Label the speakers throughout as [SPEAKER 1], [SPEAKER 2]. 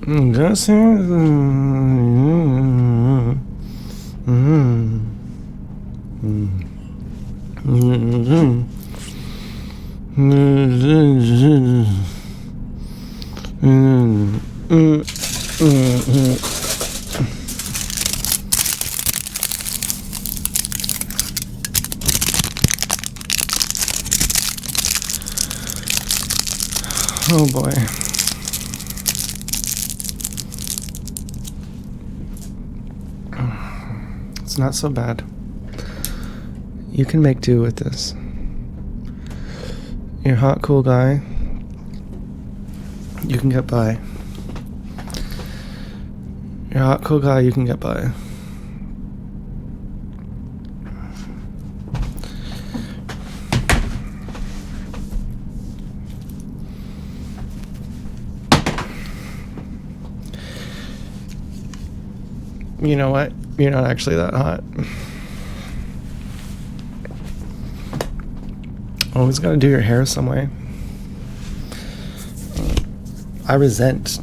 [SPEAKER 1] Just Oh boy. It's not so bad. You can make do with this. You're a hot, cool guy. You can get by. You're a hot, cool guy, you can get by. You know what? You're not actually that hot. Always gotta do your hair some way. I resent.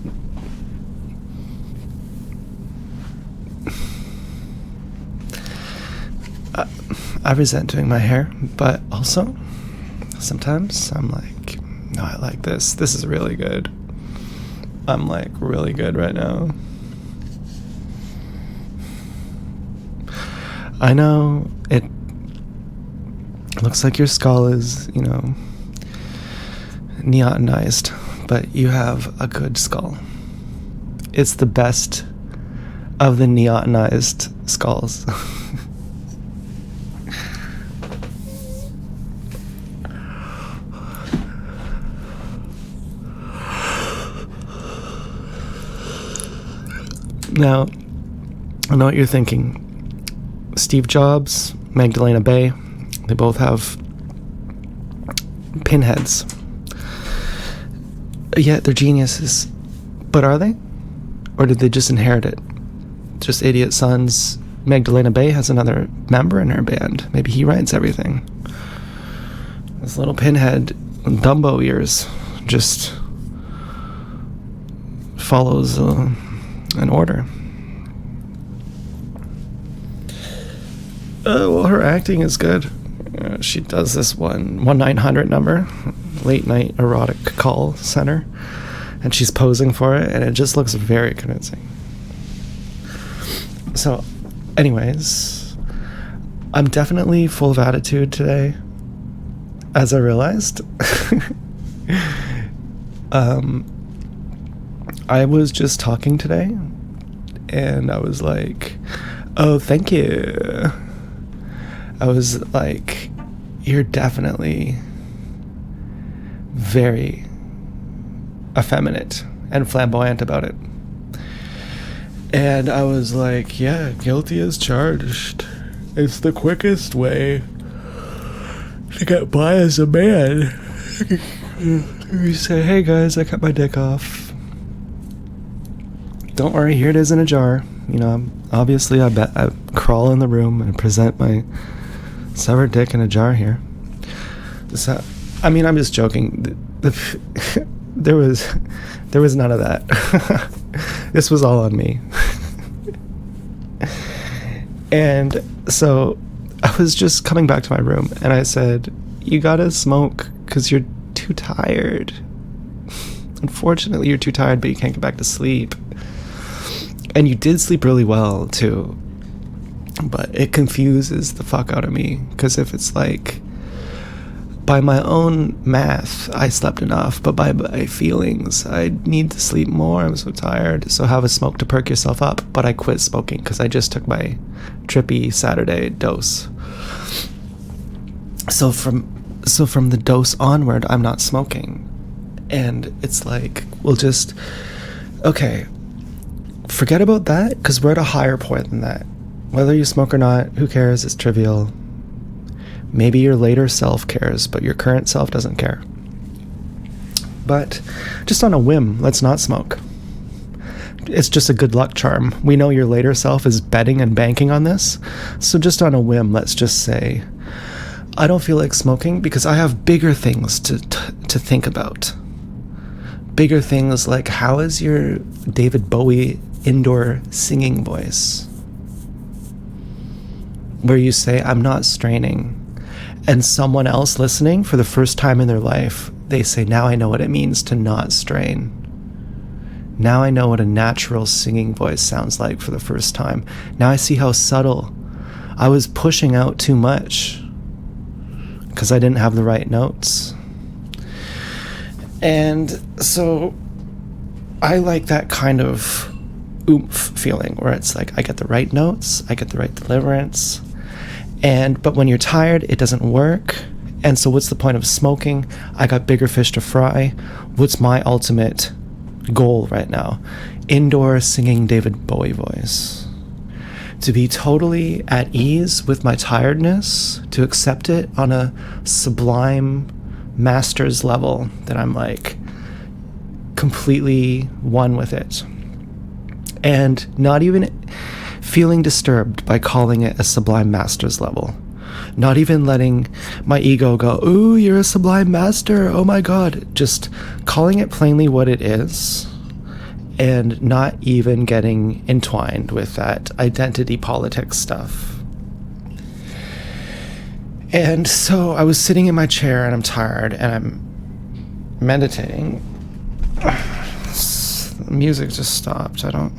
[SPEAKER 1] I resent doing my hair, but also sometimes I'm like, no, I like this. This is really good. I'm like really good right now. I know it looks like your skull is, neotenized, but you have a good skull. It's the best of the neotenized skulls. Now, I know what you're thinking. Steve Jobs, Magdalena Bay, they both have pinheads. Yet they're geniuses. But are they? Or did they just inherit it? Just idiot sons. Magdalena Bay has another member in her band. Maybe he writes everything. This little pinhead, Dumbo ears, just follows an order. Well, her acting is good. She does this 1-900 number, late night erotic call center, and she's posing for it, and it just looks very convincing. So, anyways, I'm definitely full of attitude today, as I realized. I was just talking today, and I was like, oh, thank you. I was like, you're definitely very effeminate and flamboyant about it. And I was like, yeah, guilty as charged. It's the quickest way to get by as a man. You say, hey guys, I cut my dick off. Don't worry, here it is in a jar. Obviously I crawl in the room and present my severed dick in a jar here. So, I'm just joking. There was none of that. This was all on me. And so I was just coming back to my room and I said, you gotta smoke because you're too tired. Unfortunately, you're too tired, but you can't get back to sleep. And you did sleep really well too. But it confuses the fuck out of me, because if it's like, by my own math, I slept enough, but by my feelings, I need to sleep more. I'm so tired. So have a smoke to perk yourself up. But I quit smoking because I just took my trippy Saturday dose. So from the dose onward, I'm not smoking. And it's like, okay, forget about that, because we're at a higher point than that. Whether you smoke or not, who cares? It's trivial. Maybe your later self cares, but your current self doesn't care. But just on a whim, let's not smoke. It's just a good luck charm. We know your later self is betting and banking on this. So just on a whim, let's just say, I don't feel like smoking because I have bigger things to think about. bigger things like, how is your David Bowie indoor singing voice? Where you say, I'm not straining. And someone else listening for the first time in their life, they say, now I know what it means to not strain. Now I know what a natural singing voice sounds like for the first time. Now I see how subtle. I was pushing out too much because I didn't have the right notes. And so I like that kind of oomph feeling where it's like I get the right notes, I get the right deliverance. But when you're tired, it doesn't work. And so what's the point of smoking? I got bigger fish to fry. What's my ultimate goal right now? Indoor singing David Bowie voice. To be totally at ease with my tiredness, to accept it on a sublime master's level that I'm like completely one with it. And not even feeling disturbed by calling it a sublime master's level. Not even letting my ego go, ooh, you're a sublime master, oh my god. Just calling it plainly what it is, and not even getting entwined with that identity politics stuff. And so I was sitting in my chair and I'm tired and I'm meditating. The music just stopped. I don't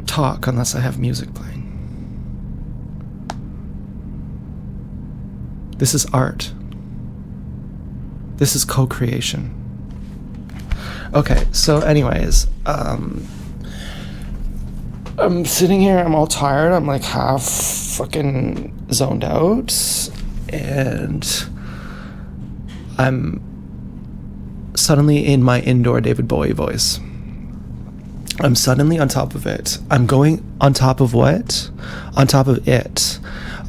[SPEAKER 1] talk unless I have music playing. This is art. This is co-creation. Okay, so anyways, I'm sitting here, I'm all tired, I'm like half fucking zoned out, and I'm suddenly in my indoor David Bowie voice. I'm suddenly on top of it. I'm going on top of what? On top of it.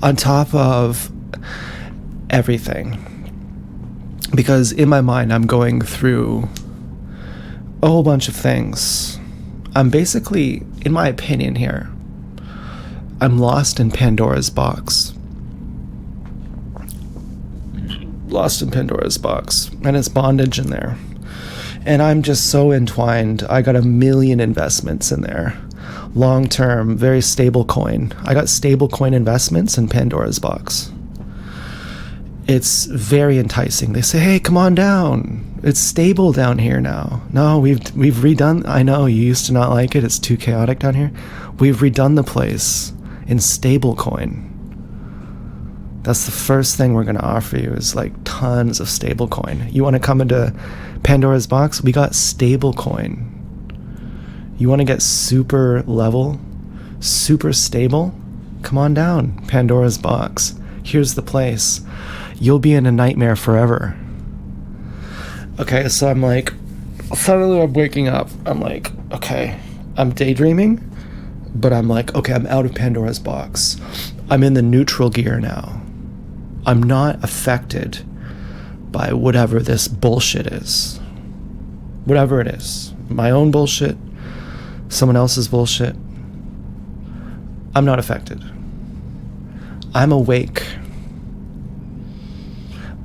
[SPEAKER 1] On top of everything. Because in my mind, I'm going through a whole bunch of things. I'm basically, in my opinion here, I'm lost in Pandora's box. Lost in Pandora's box. And it's bondage in there. And I'm just so entwined. I got 1 million investments in there. Long-term, very stable coin. I got stable coin investments in Pandora's box. It's very enticing. They say, hey, come on down. It's stable down here now. No, we've redone. I know you used to not like it. It's too chaotic down here. We've redone the place in stablecoin. That's the first thing we're going to offer you is like tons of stablecoin. You want to come into Pandora's box? We got stablecoin. You want to get super level, super stable? Come on down, Pandora's box. Here's the place. You'll be in a nightmare forever. Okay, so I'm like, suddenly I'm waking up. I'm like, okay, I'm daydreaming, but I'm like, okay, I'm out of Pandora's box. I'm in the neutral gear now. I'm not affected by whatever this bullshit is. Whatever it is. My own bullshit, someone else's bullshit. I'm not affected. I'm awake.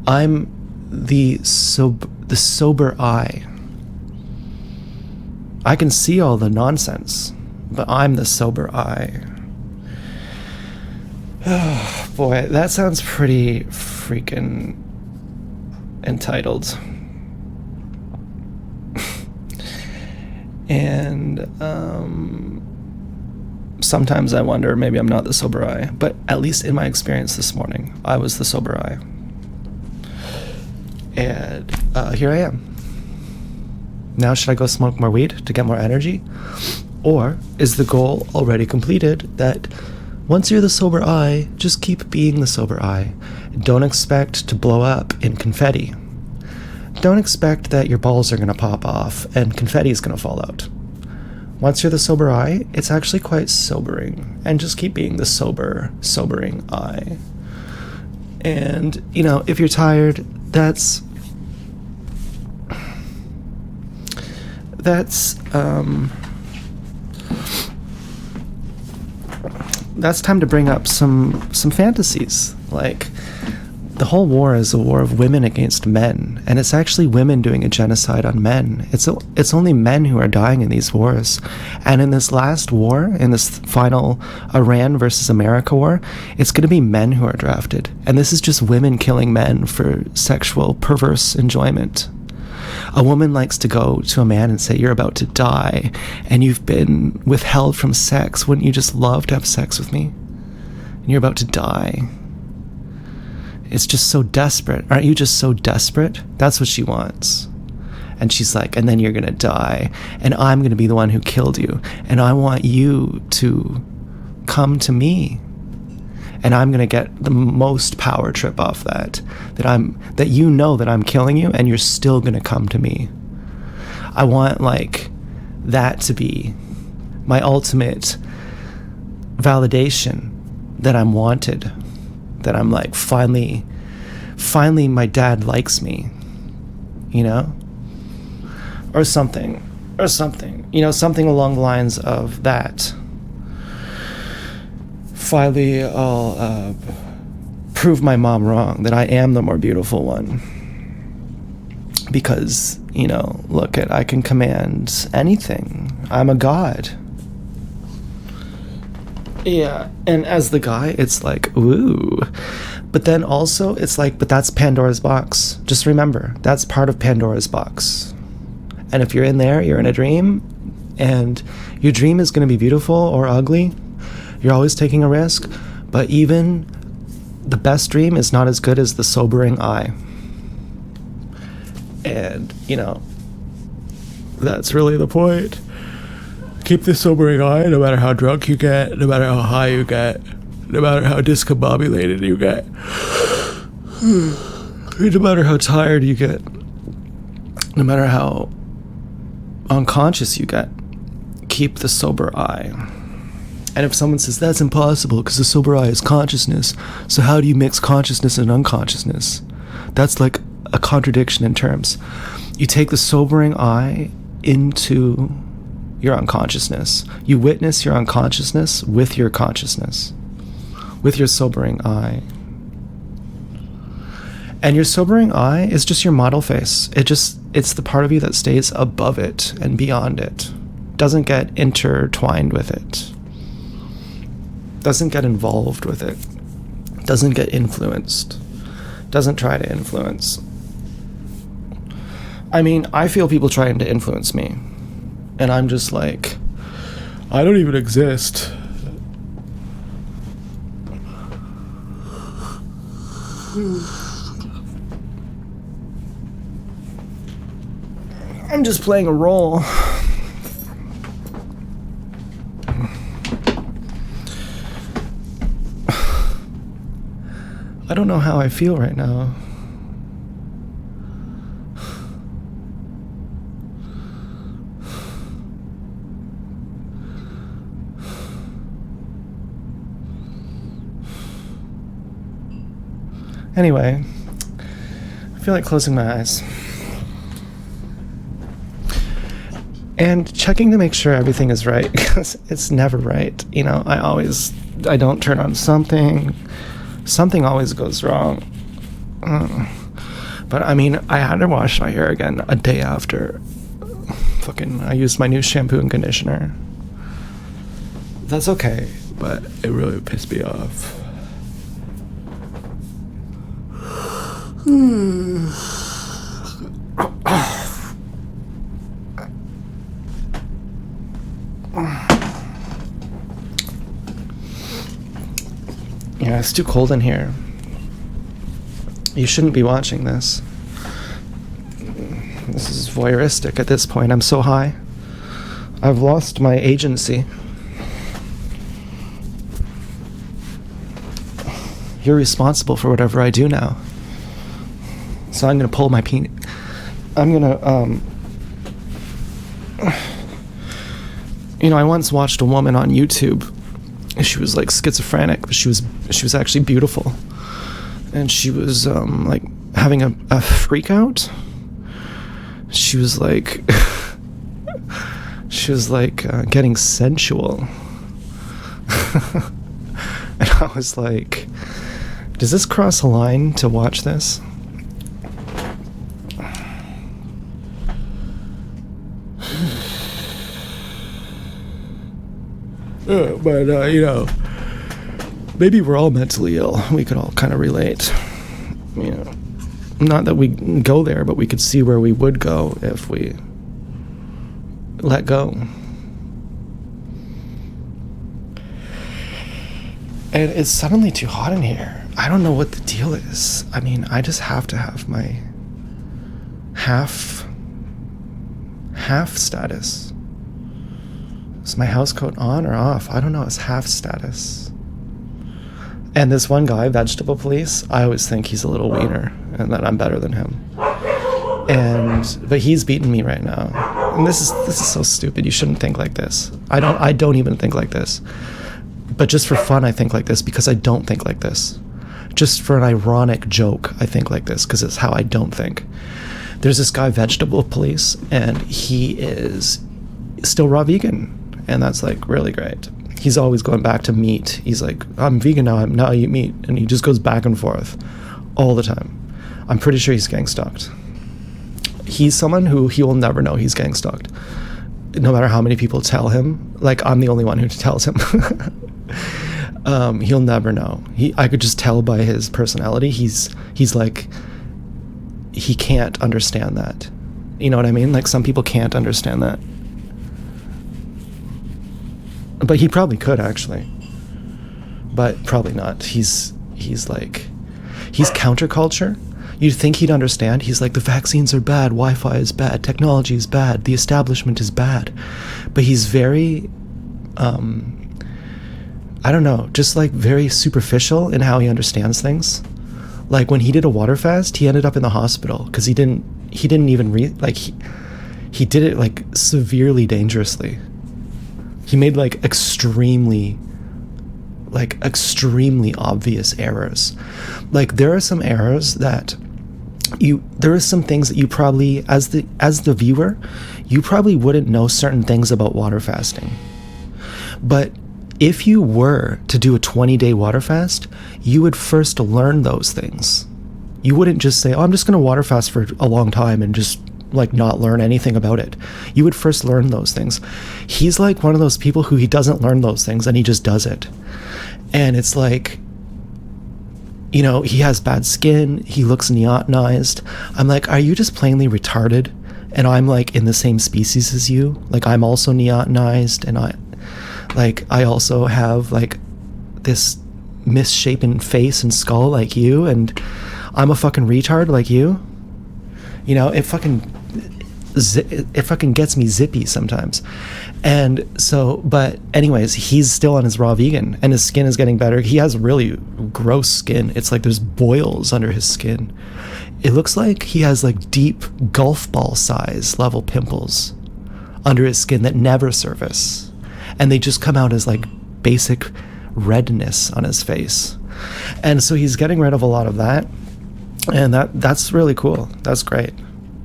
[SPEAKER 1] I'm the sober eye. I can see all the nonsense, but I'm the sober eye. Oh, boy, that sounds pretty freaking entitled. And sometimes I wonder maybe I'm not the sober eye, but at least in my experience this morning, I was the sober eye. And here I am. Now should I go smoke more weed to get more energy? Or is the goal already completed that once you're the sober eye, just keep being the sober eye. Don't expect to blow up in confetti. Don't expect that your balls are going to pop off and confetti is going to fall out. Once you're the sober eye, it's actually quite sobering. And just keep being the sobering eye. And, you know, if you're tired, that's time to bring up some fantasies, like the whole war is a war of women against men, and it's actually women doing a genocide on men. It's only men who are dying in these wars. And in this last war, in this final Iran versus America war, it's going to be men who are drafted. And this is just women killing men for sexual perverse enjoyment. A woman likes to go to a man and say, you're about to die, and you've been withheld from sex. Wouldn't you just love to have sex with me? And you're about to die. It's just so desperate. Aren't you just so desperate? That's what she wants. And she's like, and then you're going to die, and I'm going to be the one who killed you, and I want you to come to me. And I'm gonna get the most power trip off that you know that I'm killing you, and you're still gonna come to me. I want like that to be my ultimate validation that I'm wanted, that I'm like finally my dad likes me, you know, or something, you know, something along the lines of that. Finally, I'll prove my mom wrong, that I am the more beautiful one. Because, you know, look, I can command anything. I'm a god. Yeah, and as the guy, it's like, ooh. But then also, it's like, but that's Pandora's box. Just remember, that's part of Pandora's box. And if you're in there, you're in a dream, and your dream is going to be beautiful or ugly. You're always taking a risk, but even the best dream is not as good as the sobering eye. And, you know, that's really the point. Keep the sobering eye no matter how drunk you get, no matter how high you get, no matter how discombobulated you get, no matter how tired you get, no matter how unconscious you get. Keep the sober eye. And if someone says, that's impossible because the sober eye is consciousness, so how do you mix consciousness and unconsciousness? That's like a contradiction in terms. You take the sobering eye into your unconsciousness. You witness your unconsciousness with your consciousness, with your sobering eye. And your sobering eye is just your model face. It's the part of you that stays above it and beyond it. Doesn't get intertwined with it. Doesn't get involved with it, doesn't get influenced, doesn't try to influence. I mean, I feel people trying to influence me, and I'm just like, I don't even exist. I'm just playing a role. I don't know how I feel right now. Anyway, I feel like closing my eyes. And checking to make sure everything is right, because it's never right. You know, I don't turn on something. Something always goes wrong. But I mean, I had to wash my hair again a day after. I used my new shampoo and conditioner. That's okay, but it really pissed me off. Yeah, it's too cold in here. You shouldn't be watching this. This is voyeuristic at this point. I'm so high. I've lost my agency. You're responsible for whatever I do now. So I'm gonna pull my penis. I'm gonna, you know, I once watched a woman on YouTube. She was like schizophrenic, but she was actually beautiful, and she was like having a freak out. She was like getting sensual. And I was like, Does this cross a line to watch this? But you know, maybe we're all mentally ill. We could all kind of relate. You know, not that we go there, but we could see where we would go if we let go. And it's suddenly too hot in here. I don't know what the deal is. I mean, I just have to have my half status. Is my house coat on or off? I don't know. It's half status. And this one guy, Vegetable Police, I always think he's a little wiener and that I'm better than him. But he's beating me right now. And this is so stupid. You shouldn't think like this. I don't even think like this. But just for fun, I think like this because I don't think like this. Just for an ironic joke, I think like this because it's how I don't think. There's this guy, Vegetable Police, and he is still raw vegan. And that's like really great. He's always going back to meat. He's like, I'm vegan now, now I eat meat. And he just goes back and forth all the time. I'm pretty sure he's gang stalked. He's someone who he will never know he's gang stalked. No matter how many people tell him, like I'm the only one who tells him. He'll never know. I could just tell by his personality. He's like, he can't understand that. You know what I mean? Like some people can't understand that. But he probably could actually. But probably not. He's counterculture. You'd think he'd understand. He's like, the vaccines are bad, Wi-Fi is bad, technology is bad, the establishment is bad. But he's very, I don't know, just like very superficial in how he understands things. Like when he did a water fast, he ended up in the hospital because he didn't even he did it like severely dangerously. He made like extremely obvious errors. Like there are some errors that there are some things that you probably, as the viewer, you probably wouldn't know certain things about water fasting. But if you were to do a 20-day water fast, you would first learn those things. You wouldn't just say, oh, I'm just going to water fast for a long time and just like not learn anything about it. You would first learn those things. He's like one of those people who he doesn't learn those things and he just does it. And it's like, you know, he has bad skin, he looks neotenized. I'm like, are you just plainly retarded? And I'm like in the same species as you. Like I'm also neotenized and I also have like this misshapen face and skull like you, and I'm a fucking retard like you. You know, it fucking gets me zippy sometimes. And so, but anyways, he's still on his raw vegan and his skin is getting better. He has really gross skin. It's like there's boils under his skin. It looks like he has like deep golf ball size level pimples under his skin that never surface. And they just come out as like basic redness on his face. And so he's getting rid of a lot of that. And that's really cool. That's great.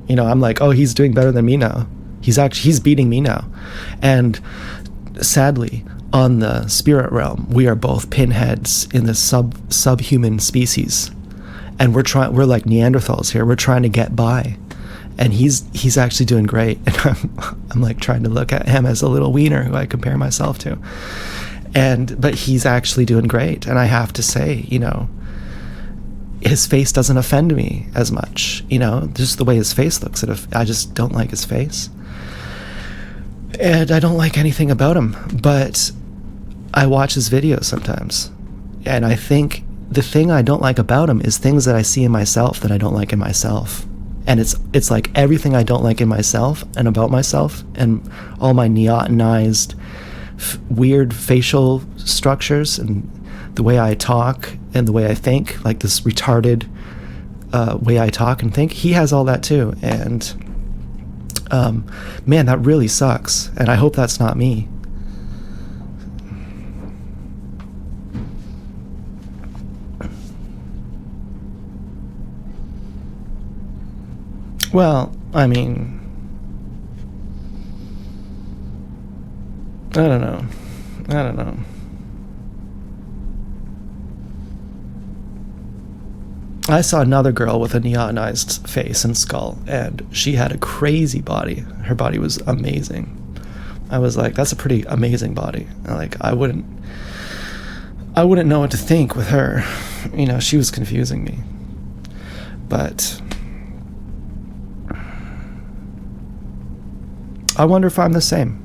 [SPEAKER 1] You know, I'm like, oh, he's doing better than me now. He's beating me now. And sadly, on the spirit realm, we are both pinheads in the subhuman species. And we're like Neanderthals here. We're trying to get by. And he's actually doing great. And I'm like trying to look at him as a little wiener who I compare myself to. But he's actually doing great. And I have to say, you know, his face doesn't offend me as much, you know, just the way his face looks. I just don't like his face. And I don't like anything about him, but I watch his videos sometimes. And I think the thing I don't like about him is things that I see in myself that I don't like in myself. And it's like everything I don't like in myself and about myself and all my neotenized weird facial structures and the way I talk and the way I think, like this retarded way I talk and think, he has all that too. And man, that really sucks. And I hope that's not me. Well, I mean, I don't know. I saw another girl with a neonized face and skull, and she had a crazy body. Her body was amazing. I was like, that's a pretty amazing body. Like, I wouldn't know what to think with her. You know, she was confusing me. But I wonder if I'm the same.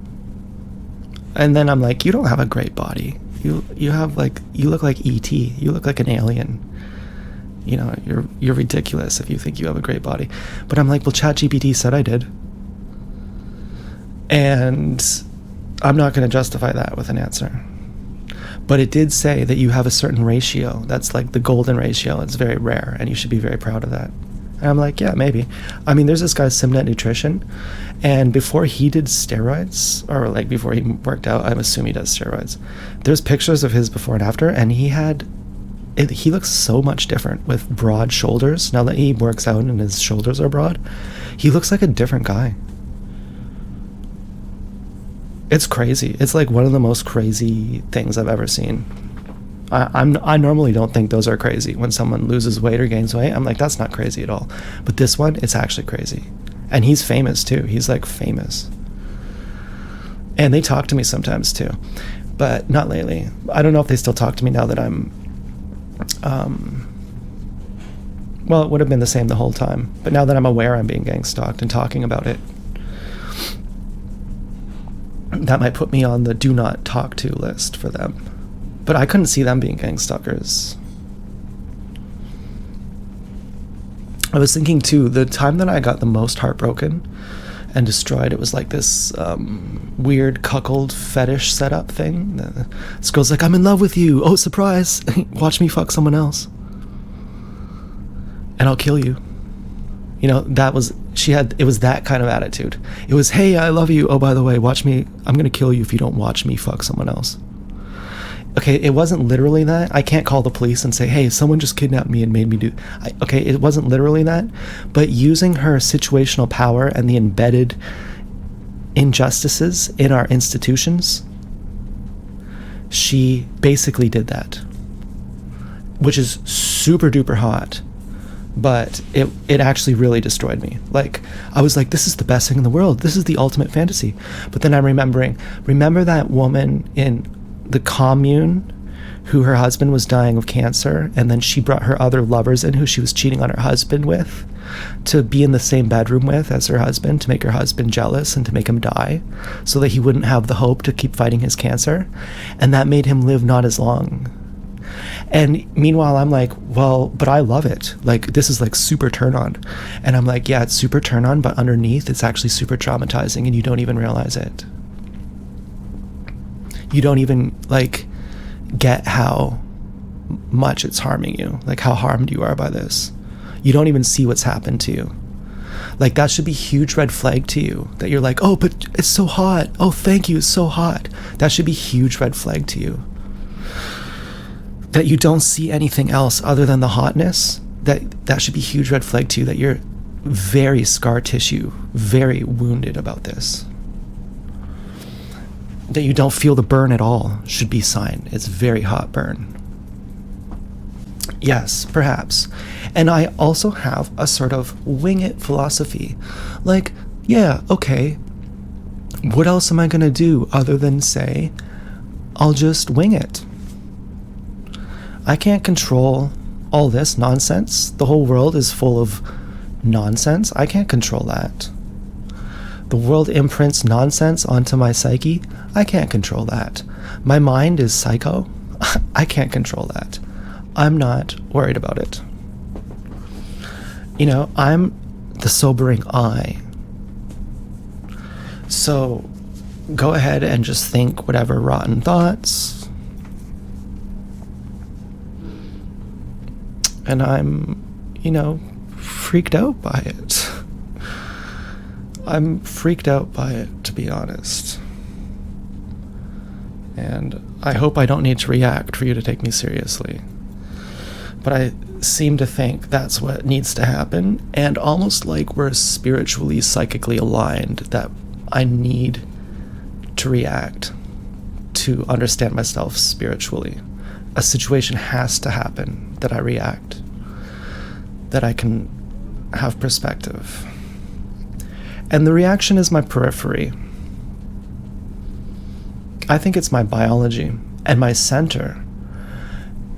[SPEAKER 1] And then I'm like, you don't have a great body. You have like, you look like E.T. You look like an alien. You know, you're ridiculous if you think you have a great body. But I'm like, well, ChatGPT said I did. And I'm not going to justify that with an answer. But it did say that you have a certain ratio. That's like the golden ratio. It's very rare, and you should be very proud of that. And I'm like, yeah, maybe. I mean, there's this guy, Simnet Nutrition, and before he did steroids, or like before he worked out, I'm assuming he does steroids, there's pictures of his before and after, and he looks so much different with broad shoulders. Now that he works out and his shoulders are broad, he looks like a different guy. It's crazy. It's like one of the most crazy things I've ever seen. I normally don't think those are crazy. When someone loses weight or gains weight, I'm like, that's not crazy at all. But this one, it's actually crazy. And he's famous too. He's like famous. And they talk to me sometimes too, but not lately. I don't know if they still talk to me now that I'm, well, it would have been the same the whole time. But now that I'm aware I'm being gang stalked and talking about it, that might put me on the do not talk to list for them. But I couldn't see them being gang stalkers. I was thinking too, the time that I got the most heartbroken and destroyed, it was like this weird cuckold fetish setup thing. This girl's like, I'm in love with you. Oh, surprise. Watch me fuck someone else. And I'll kill you. You know, it was that kind of attitude. It was, hey, I love you. Oh, by the way, watch me. I'm going to kill you if you don't watch me fuck someone else. Okay, it wasn't literally that. I can't call the police and say, hey, someone just kidnapped me and made me do... Okay, it wasn't literally that. But using her situational power and the embedded injustices in our institutions, she basically did that. Which is super duper hot. But it actually really destroyed me. Like, I was like, this is the best thing in the world. This is the ultimate fantasy. But then I'm remember that woman in the commune who her husband was dying of cancer, and then she brought her other lovers in who she was cheating on her husband with to be in the same bedroom with as her husband, to make her husband jealous and to make him die so that he wouldn't have the hope to keep fighting his cancer. And that made him live not as long. And meanwhile, I'm like, well, but I love it. Like, this is like super turn on. And I'm like, yeah, it's super turn on, but underneath it's actually super traumatizing and you don't even realize it. You don't even like get how much it's harming you, like how harmed you are by this. You don't even see what's happened to you. Like, that should be a huge red flag to you, that you're like, oh, but it's so hot. Oh, thank you, it's so hot. That should be a huge red flag to you. That you don't see anything else other than the hotness, that should be a huge red flag to you, that you're very scar tissue, very wounded about this. That you don't feel the burn at all should be a sign. It's very hot burn. Yes, perhaps. And I also have a sort of wing it philosophy. Like, yeah, okay, what else am I gonna do other than say, I'll just wing it? I can't control all this nonsense. The whole world is full of nonsense. I can't control that. The world imprints nonsense onto my psyche. I can't control that. My mind is psycho. I can't control that. I'm not worried about it. You know, I'm the sobering eye. So go ahead and just think whatever rotten thoughts. And I'm, you know, freaked out by it. I'm freaked out by it, to be honest. And I hope I don't need to react for you to take me seriously. But I seem to think that's what needs to happen, and almost like we're spiritually, psychically aligned, that I need to react to understand myself spiritually. A situation has to happen that I react. that I can have perspective. And the reaction is my periphery. I think it's my biology, and my center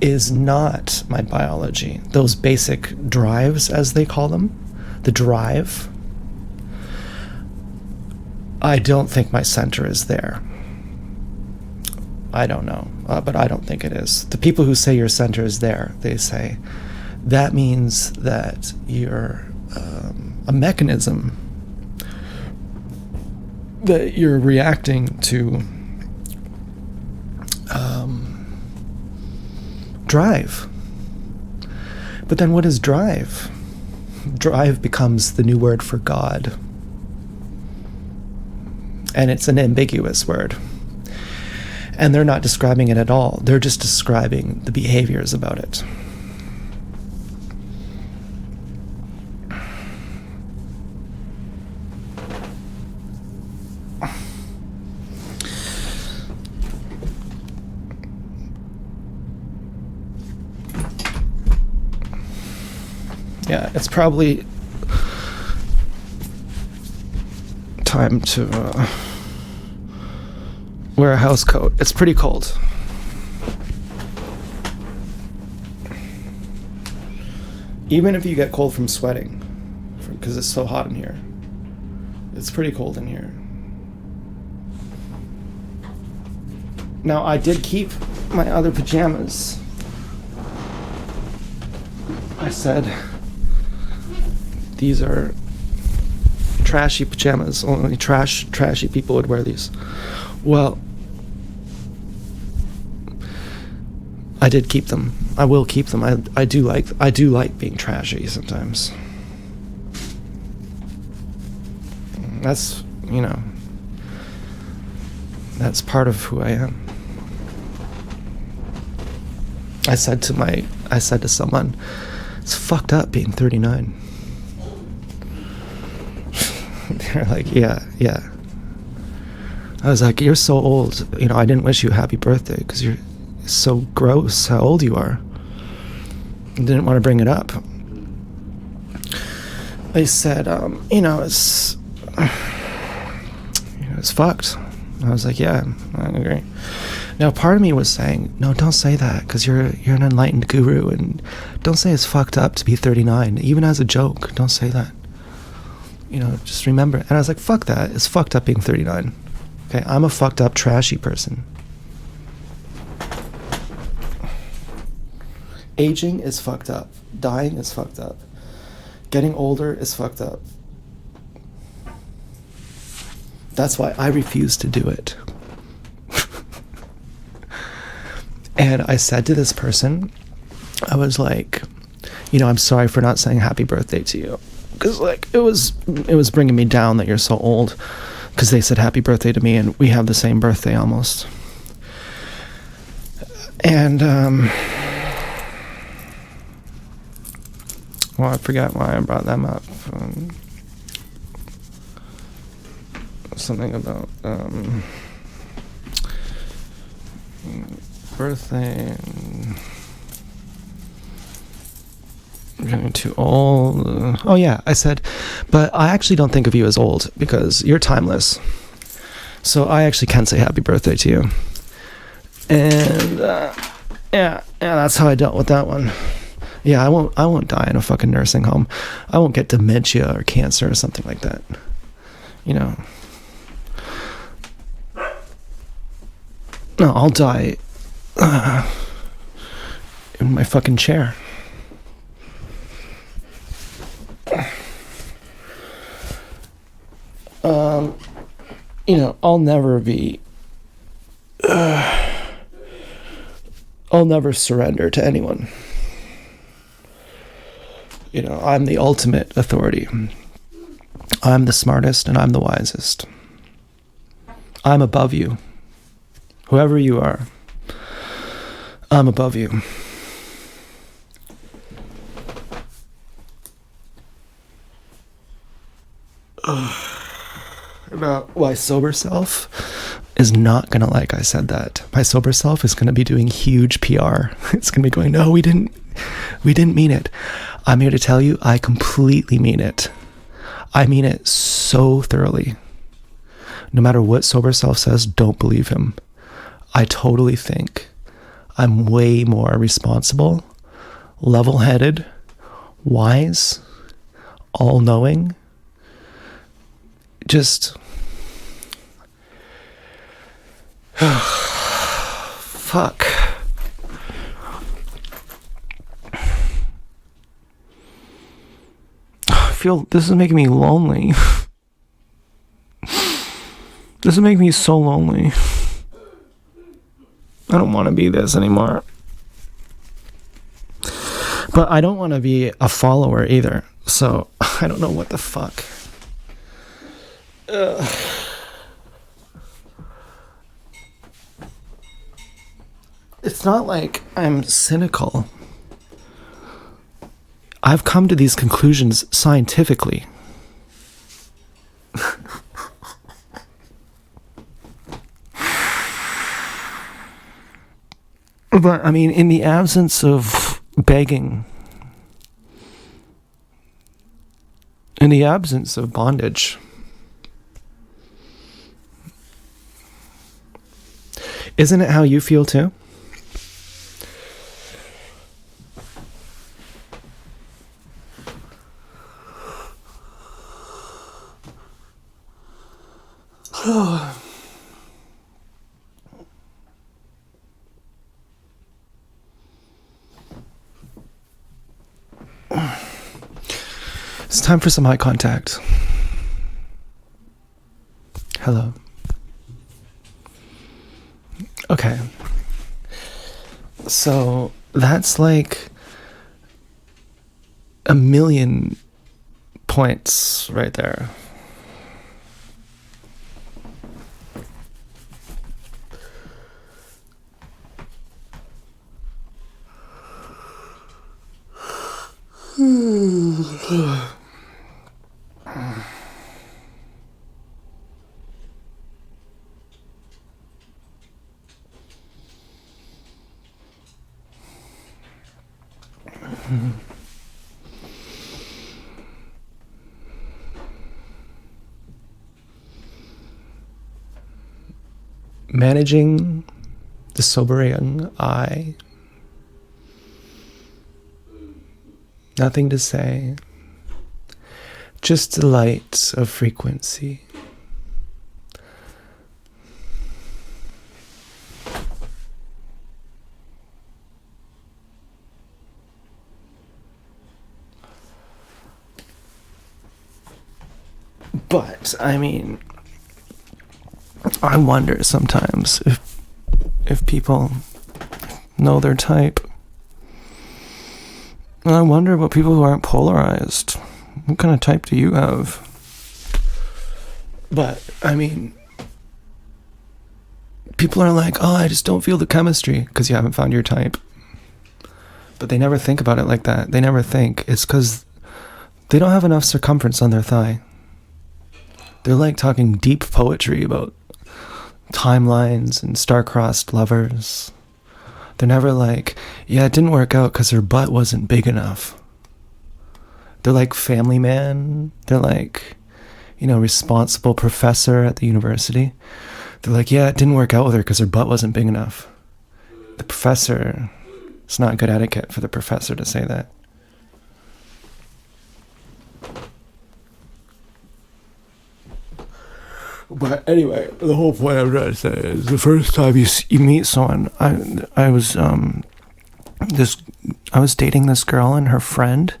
[SPEAKER 1] is not my biology. Those basic drives, as they call them, the drive, I don't think my center is there. I don't know, but I don't think it is. The people who say your center is there, they say, that means that you're a mechanism, that you're reacting to drive. But then what is drive? Drive becomes the new word for God. And it's an ambiguous word. And they're not describing it at all. They're just describing the behaviors about it. Yeah, it's probably time to wear a house coat. It's pretty cold. Even if you get cold from sweating, because it's so hot in here, it's pretty cold in here. Now, I did keep my other pajamas. I said, these are trashy pajamas. Only trashy people would wear these. Well, I did keep them. I will keep them. I do like being trashy sometimes. That's, that's part of who I am. I said to someone, it's fucked up being 39. They're like, yeah. I was like, you're so old. I didn't wish you a happy birthday because you're so gross how old you are. I didn't want to bring it up. They said, it's fucked. I was like, yeah, I agree. Now, part of me was saying, no, don't say that because you're an enlightened guru, and don't say it's fucked up to be 39, even as a joke. Don't say that. Just remember. And I was like, fuck that. It's fucked up being 39. Okay, I'm a fucked up, trashy person. Aging is fucked up. Dying is fucked up. Getting older is fucked up. That's why I refuse to do it. And I said to this person, I was like, I'm sorry for not saying happy birthday to you. Because, it was bringing me down that you're so old. Because they said happy birthday to me, and we have the same birthday almost. And, well, I forgot why I brought them up. Something about, birthday and getting too old. Oh yeah, I said, but I actually don't think of you as old because you're timeless. So I actually can say happy birthday to you. And yeah, that's how I dealt with that one. Yeah, I won't die in a fucking nursing home. I won't get dementia or cancer or something like that. No, I'll die in my fucking chair. I'll never be. I'll never surrender to anyone. I'm the ultimate authority. I'm the smartest and I'm the wisest. I'm above you. Whoever you are, I'm above you. My sober self is not gonna like I said that. My sober self is gonna be doing huge PR. It's gonna be going, no, we didn't mean it. I'm here to tell you, I completely mean it. I mean it so thoroughly. No matter what sober self says, don't believe him. I totally think I'm way more responsible, level-headed, wise, all-knowing. Just... fuck. I feel this is making me lonely. This is making me so lonely. I don't want to be this anymore. But I don't want to be a follower either. So I don't know what the fuck. It's not like I'm cynical. I've come to these conclusions scientifically. But, I mean, in the absence of begging, in the absence of bondage, isn't it how you feel too? It's time for some eye contact. Hello. Okay. So that's like a million points right there. Managing the sobering eye. Nothing to say. Just the light of frequency. But, I mean, I wonder sometimes if people know their type. I wonder about people who aren't polarized. What kind of type do you have? But, I mean, people are like, oh, I just don't feel the chemistry because you haven't found your type. But they never think about it like that. They never think. It's because they don't have enough circumference on their thigh. They're like talking deep poetry about timelines and star-crossed lovers. They're never like, yeah, it didn't work out because her butt wasn't big enough. They're like family man. They're like, responsible professor at the university. They're like, yeah, it didn't work out with her because her butt wasn't big enough. The professor, it's not good etiquette for the professor to say that. But anyway, the whole point I'm trying to say is the first time you meet someone, I was dating this girl and her friend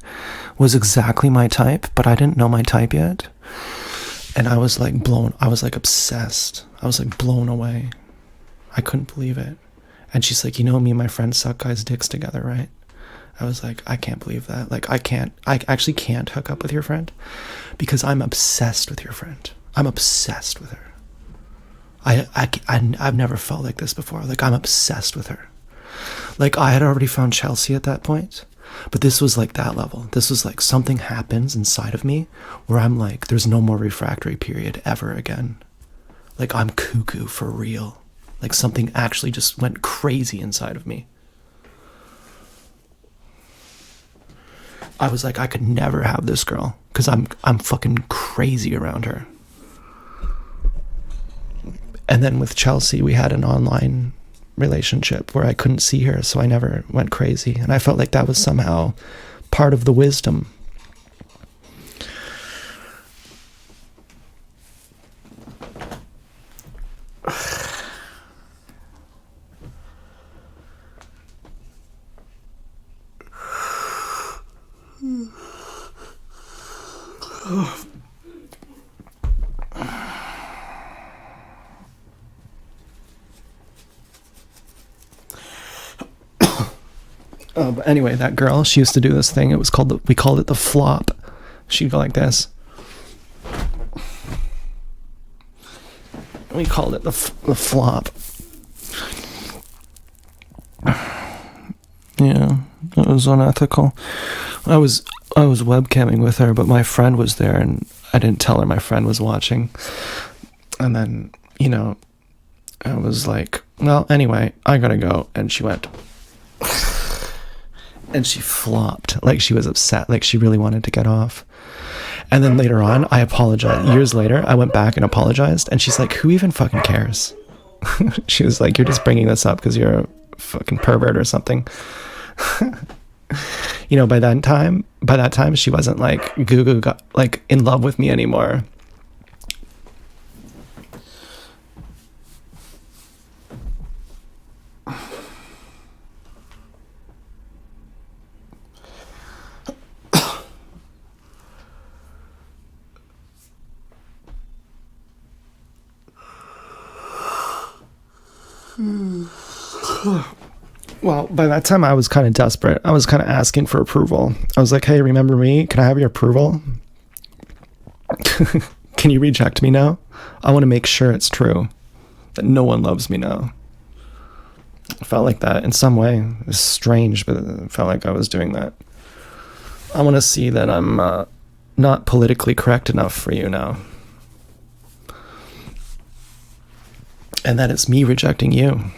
[SPEAKER 1] was exactly my type, but I didn't know my type yet. And I was like obsessed. I was like blown away. I couldn't believe it. And she's like, me and my friend suck guys' dicks together, right? I was like, I can't believe that. Like, I actually can't hook up with your friend because I'm obsessed with your friend. I'm obsessed with her. I've never felt like this before. Like, I'm obsessed with her. Like, I had already found Chelsea at that point, but this was like that level. This was like something happens inside of me where I'm like, there's no more refractory period ever again. Like, I'm cuckoo for real. Like, something actually just went crazy inside of me. I was like, I could never have this girl because I'm fucking crazy around her. And then with Chelsea, we had an online relationship where I couldn't see her, so I never went crazy. And I felt like that was somehow part of the wisdom. But anyway, that girl, she used to do this thing. It was called we called it the flop. She'd go like this. We called it the flop. Yeah, it was unethical. I was webcamming with her, but my friend was there, and I didn't tell her my friend was watching. And then, I was like, well, anyway, I gotta go. And she went. And she flopped, like she was upset, like she really wanted to get off. And then later on, I apologized. Years later, I went back and apologized, and she's like, who even fucking cares? She was like, you're just bringing this up because you're a fucking pervert or something. By that time, she wasn't like got like in love with me anymore. Well, by that time I was kind of desperate. I was kind of asking for approval. I was like, hey, remember me? Can I have your approval? Can you reject me now? I want to make sure it's true that no one loves me now. I felt like that in some way. It was strange, but it felt like I was doing that. I want to see that I'm not politically correct enough for you now. And that it's me rejecting you.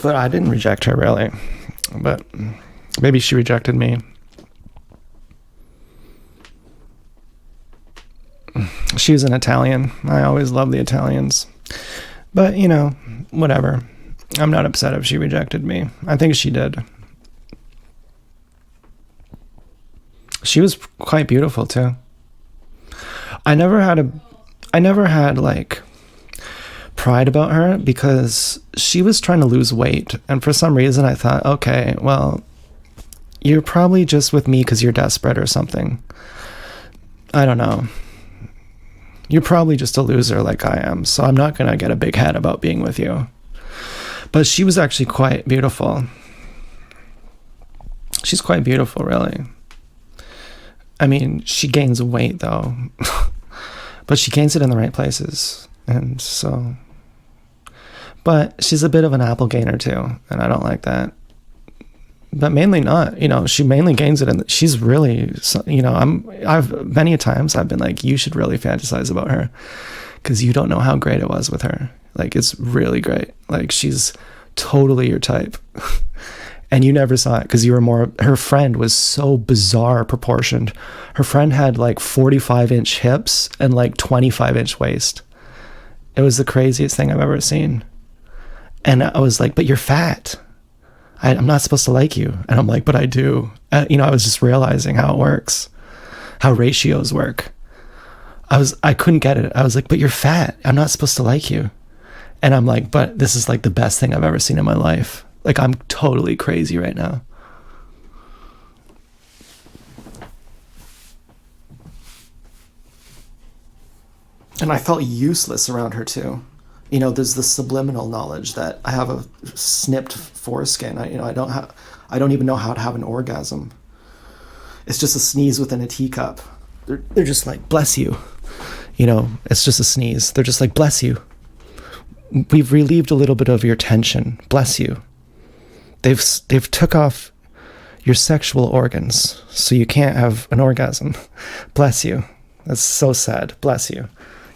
[SPEAKER 1] But I didn't reject her, really. But maybe she rejected me. She was an Italian. I always loved the Italians. But, whatever. I'm not upset if she rejected me. I think she did. She was quite beautiful, too. I never had like pride about her because she was trying to lose weight, and for some reason I thought, okay, well, you're probably just with me because you're desperate or something. I don't know. You're probably just a loser like I am, so I'm not gonna get a big head about being with you. But she was actually quite beautiful. She's quite beautiful, really. I mean, she gains weight though. But she gains it in the right places. And so, but she's a bit of an apple gainer too. And I don't like that. But mainly not, she mainly gains it. And she's really, I've many times I've been like, you should really fantasize about her because you don't know how great it was with her. Like, it's really great. Like, she's totally your type. And you never saw it because you were her friend was so bizarre proportioned. Her friend had like 45-inch hips and like 25-inch waist. It was the craziest thing I've ever seen. And I was like, but you're fat. I'm not supposed to like you. And I'm like, but I do. I was just realizing how it works, how ratios work. I couldn't get it. I was like, but you're fat. I'm not supposed to like you. And I'm like, but this is like the best thing I've ever seen in my life. Like, I'm totally crazy right now. And I felt useless around her too. There's the subliminal knowledge that I have a snipped foreskin. I don't even know how to have an orgasm. It's just a sneeze within a teacup. They're just like, bless you. It's just a sneeze. They're just like, bless you. We've relieved a little bit of your tension. Bless you. They've took off your sexual organs, so you can't have an orgasm. Bless you. That's so sad. Bless you.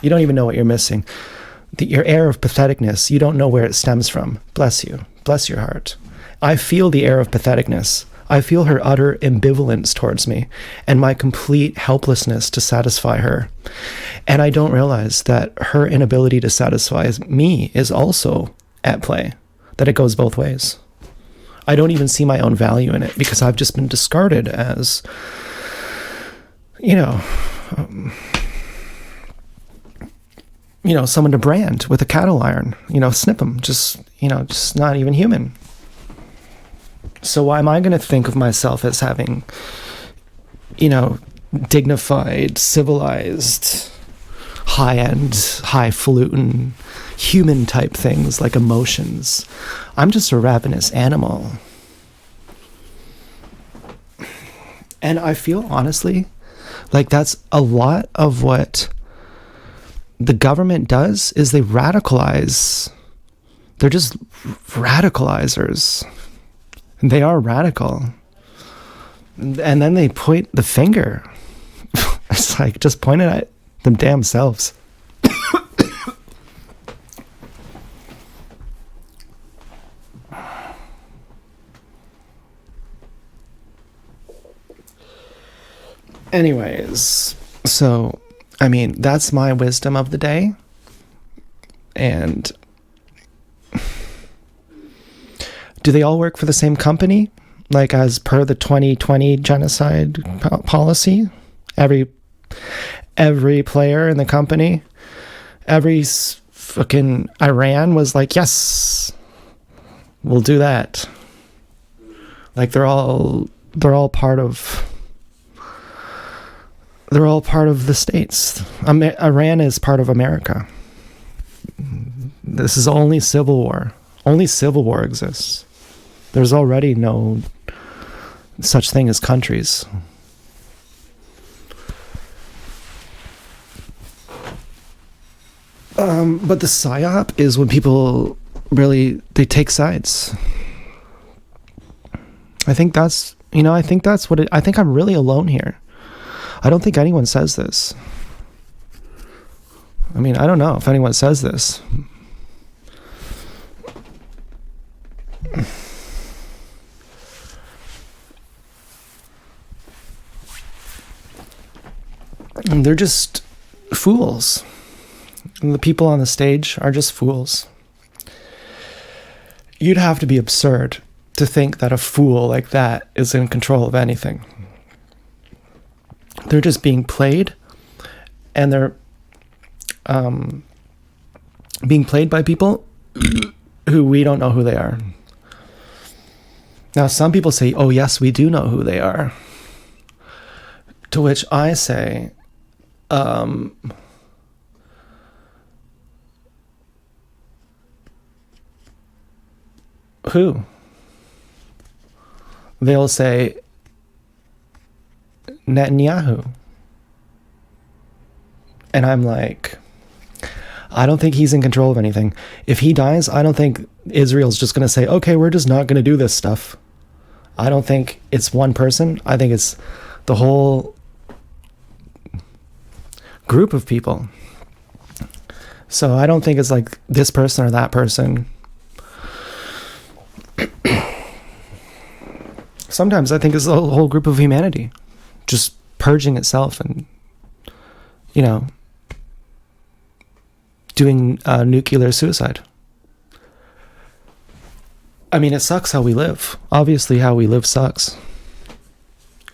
[SPEAKER 1] You don't even know what you're missing. Your air of patheticness, you don't know where it stems from. Bless you. Bless your heart. I feel the air of patheticness. I feel her utter ambivalence towards me and my complete helplessness to satisfy her. And I don't realize that her inability to satisfy me is also at play, that it goes both ways. I don't even see my own value in it because I've just been discarded as, someone to brand with a cattle iron, snip them, just not even human. So why am I going to think of myself as having, dignified, civilized, high-end, highfalutin, human type things like emotions? I'm just a ravenous animal. And I feel honestly like that's a lot of what the government does is they radicalize. They're just radicalizers. They are radical. And then they point the finger. It's like, just point it at them damn selves. Anyways, so, that's my wisdom of the day. And do they all work for the same company? Like as per the 2020 genocide policy? Every player in the company, every fucking Iran was like, yes, we'll do that. Like they're all part of the states. Iran is part of America. This is only civil war. Only civil war exists. There's already no such thing as countries. But the psyop is when people really, they take sides. I think that's what I think I'm really alone here. I don't think anyone says this. I don't know if anyone says this. And they're just fools. And the people on the stage are just fools. You'd have to be absurd to think that a fool like that is in control of anything. They're just being played, and they're being played by people who we don't know who they are. Now, some people say, oh, yes, we do know who they are. To which I say, who? They'll say, Netanyahu. And I'm like, I don't think he's in control of anything. If he dies, I don't think Israel's just going to say, okay, we're just not going to do this stuff. I don't think it's one person. I think it's the whole group of people. So I don't think it's like this person or that person. Sometimes I think it's the whole group of humanity just purging itself and, doing nuclear suicide. It sucks how we live. Obviously, how we live sucks.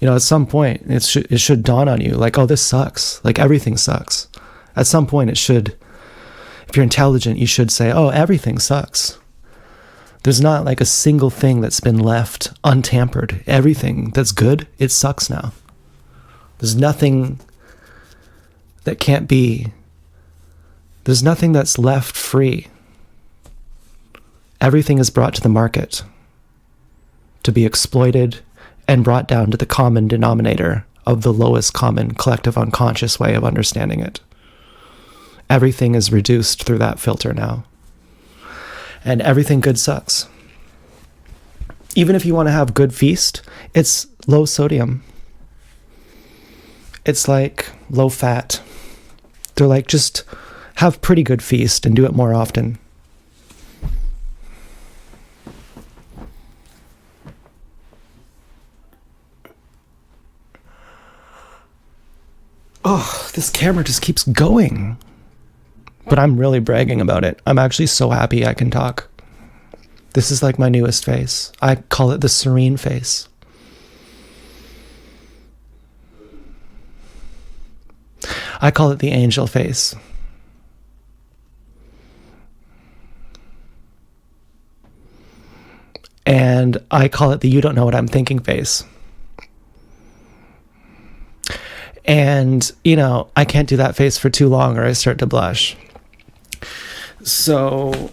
[SPEAKER 1] At some point, it should dawn on you, like, oh, this sucks. Like, everything sucks. At some point, it should, if you're intelligent, you should say, oh, everything sucks. There's not like a single thing that's been left untampered. Everything that's good, it sucks now. There's nothing that can't be. There's nothing that's left free. Everything is brought to the market to be exploited and brought down to the common denominator of the lowest common collective unconscious way of understanding it. Everything is reduced through that filter now. And everything good sucks. Even if you want to have good feast, it's low sodium. It's like low fat. They're like, just have pretty good feast and do it more often. Oh, this camera just keeps going. But I'm really bragging about it. I'm actually so happy I can talk. This is like my newest face. I call it the serene face. I call it the angel face. And I call it the you don't know what I'm thinking face. And, you know, I can't do that face for too long or I start to blush. So,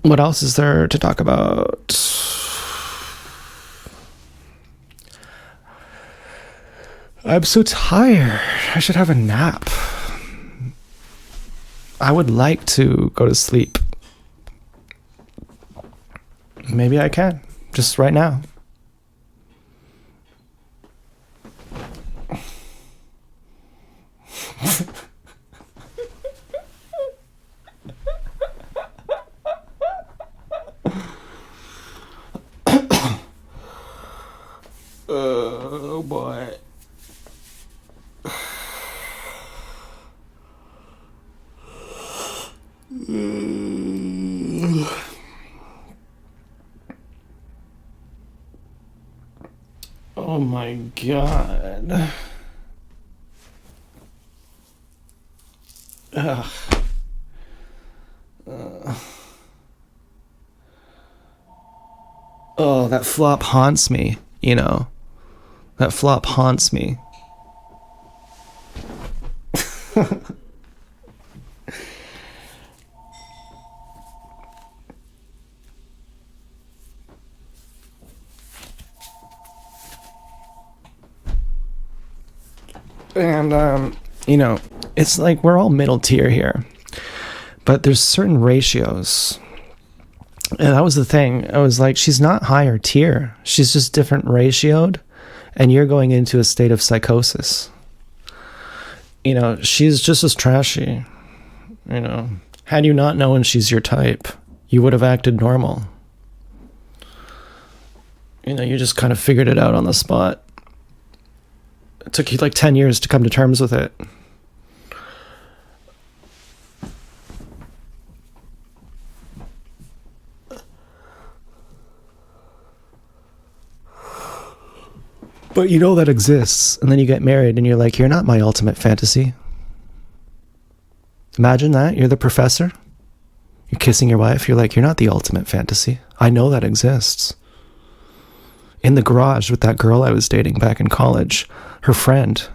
[SPEAKER 1] what else is there to talk about? I'm so tired. I should have a nap. I would like to go to sleep. Maybe I can, just right now. Oh boy. Oh my god. Ugh. Oh, that flop haunts me, you know. That flop haunts me. And, you know, it's like we're all middle tier here. But there's certain ratios. And that was the thing. I was like, she's not higher tier. She's just different ratioed. And you're going into a state of psychosis. You know, she's just as trashy. You know, had you not known she's your type, you would have acted normal. You know, you just kind of figured it out on the spot. It took you like 10 years to come to terms with it. But you know that exists, and then you get married and you're like, you're not my ultimate fantasy. Imagine that, you're the professor. You're kissing your wife, you're like, you're not the ultimate fantasy. I know that exists. In the garage with that girl I was dating back in college, her friend,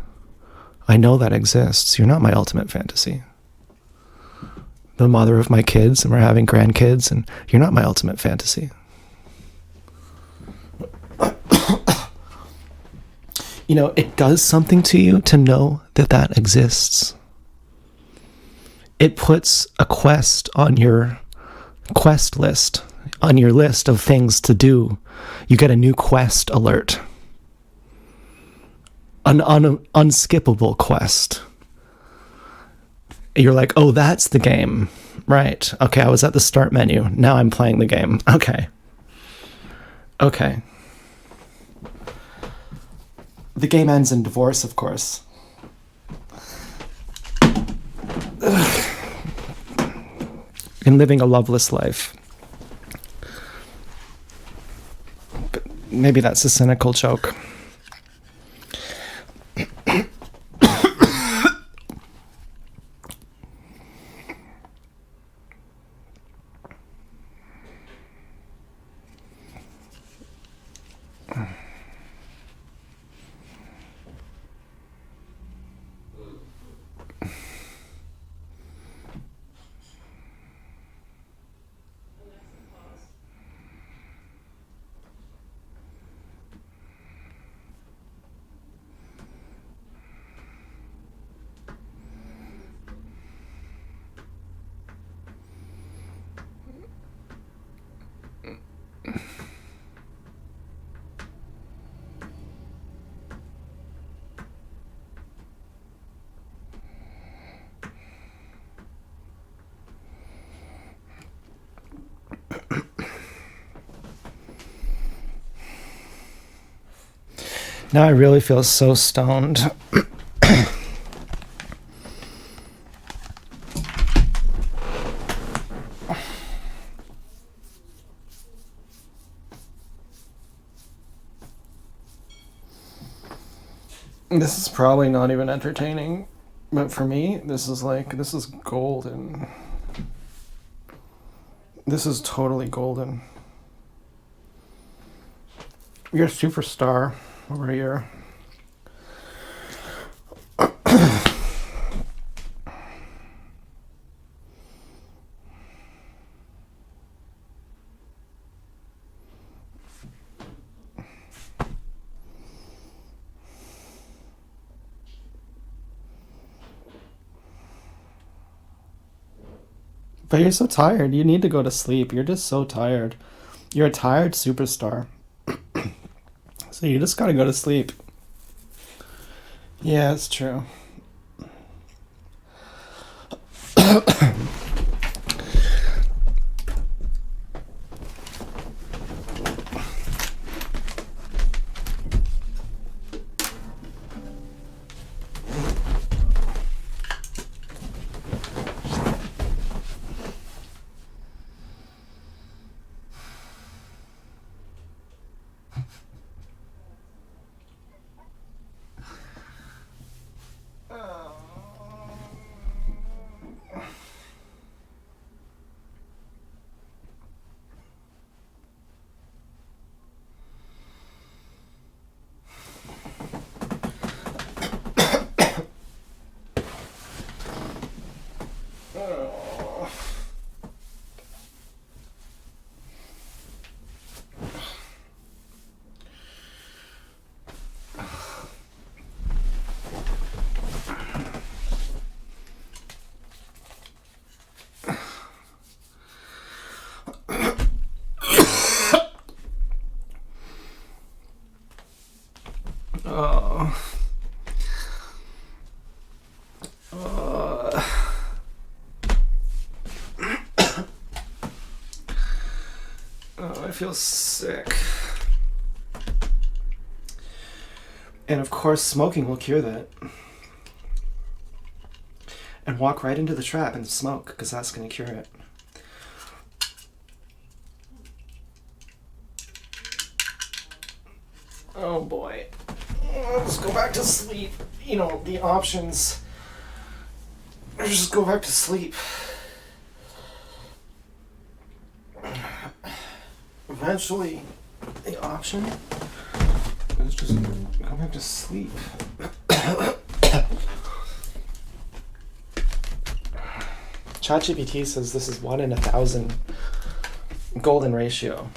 [SPEAKER 1] I know that exists. You're not my ultimate fantasy. The mother of my kids, and we're having grandkids, and you're not my ultimate fantasy. You know, it does something to you to know that that exists. It puts a quest on your quest list, on your list of things to do. You get a new quest alert. An unskippable quest. You're like, oh, that's the game. Right. Okay, I was at the start menu. Now I'm playing the game. Okay. Okay. The game ends in divorce, of course. In living a loveless life. But maybe that's a cynical joke. Now I really feel so stoned. This is probably not even entertaining, but for me, this is golden. This is totally golden. You're a superstar over here. But you're so tired. You need to go to sleep. You're just so tired. You're a tired superstar. So you just gotta go to sleep. Yeah, it's true. I feel sick. And of course, smoking will cure that. And walk right into the trap and smoke, because that's going to cure it. Oh boy. Let's go back to sleep. You know, the options. Just go back to sleep. Eventually, the option is just go back to sleep. ChatGPT says this is 1 in 1,000 golden ratio.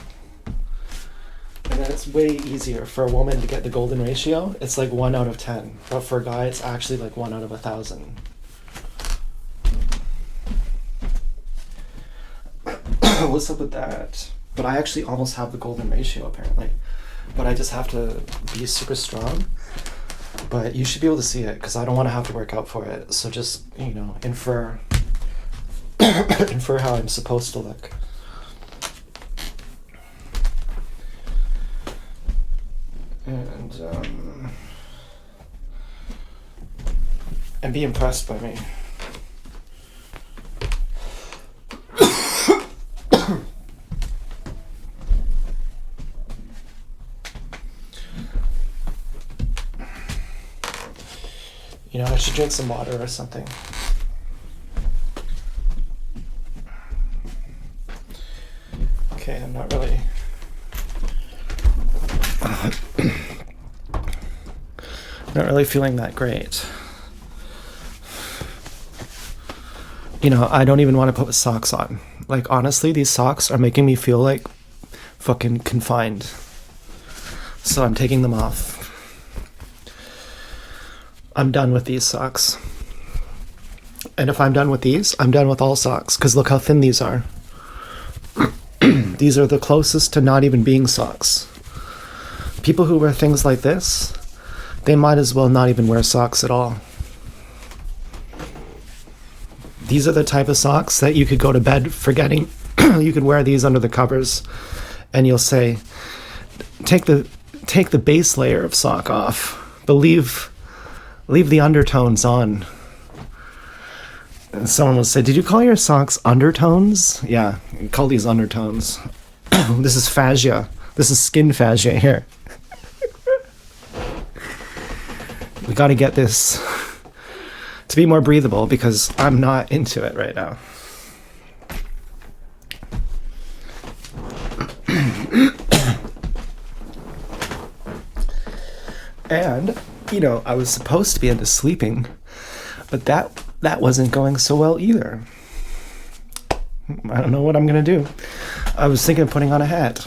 [SPEAKER 1] And then it's way easier for a woman to get the golden ratio. It's like 1 out of 10. But for a guy, it's actually like 1 out of 1,000. What's up with that? But I actually almost have the golden ratio, apparently. But I just have to be super strong. But you should be able to see it, because I don't want to have to work out for it. So just, you know, infer infer how I'm supposed to look. And be impressed by me. You know, I should drink some water or something. Okay, I'm not really... not really feeling that great. You know, I don't even want to put socks on. Like, honestly, these socks are making me feel like fucking confined. So I'm taking them off. I'm done with these socks. And if I'm done with these, I'm done with all socks, because look how thin these are. These are the closest to not even being socks. People who wear things like this, they might as well not even wear socks at all. These are the type of socks that you could go to bed forgetting. You could wear these under the covers, and you'll say, take the take the base layer of sock off, but leave the undertones on. And someone will say, did you call your socks undertones? Yeah, call these undertones. This is fascia. This is skin fascia here. We got to get this to be more breathable because I'm not into it right now. And, you know, I was supposed to be into sleeping, but that wasn't going so well either. I don't know what I'm going to do. I was thinking of putting on a hat.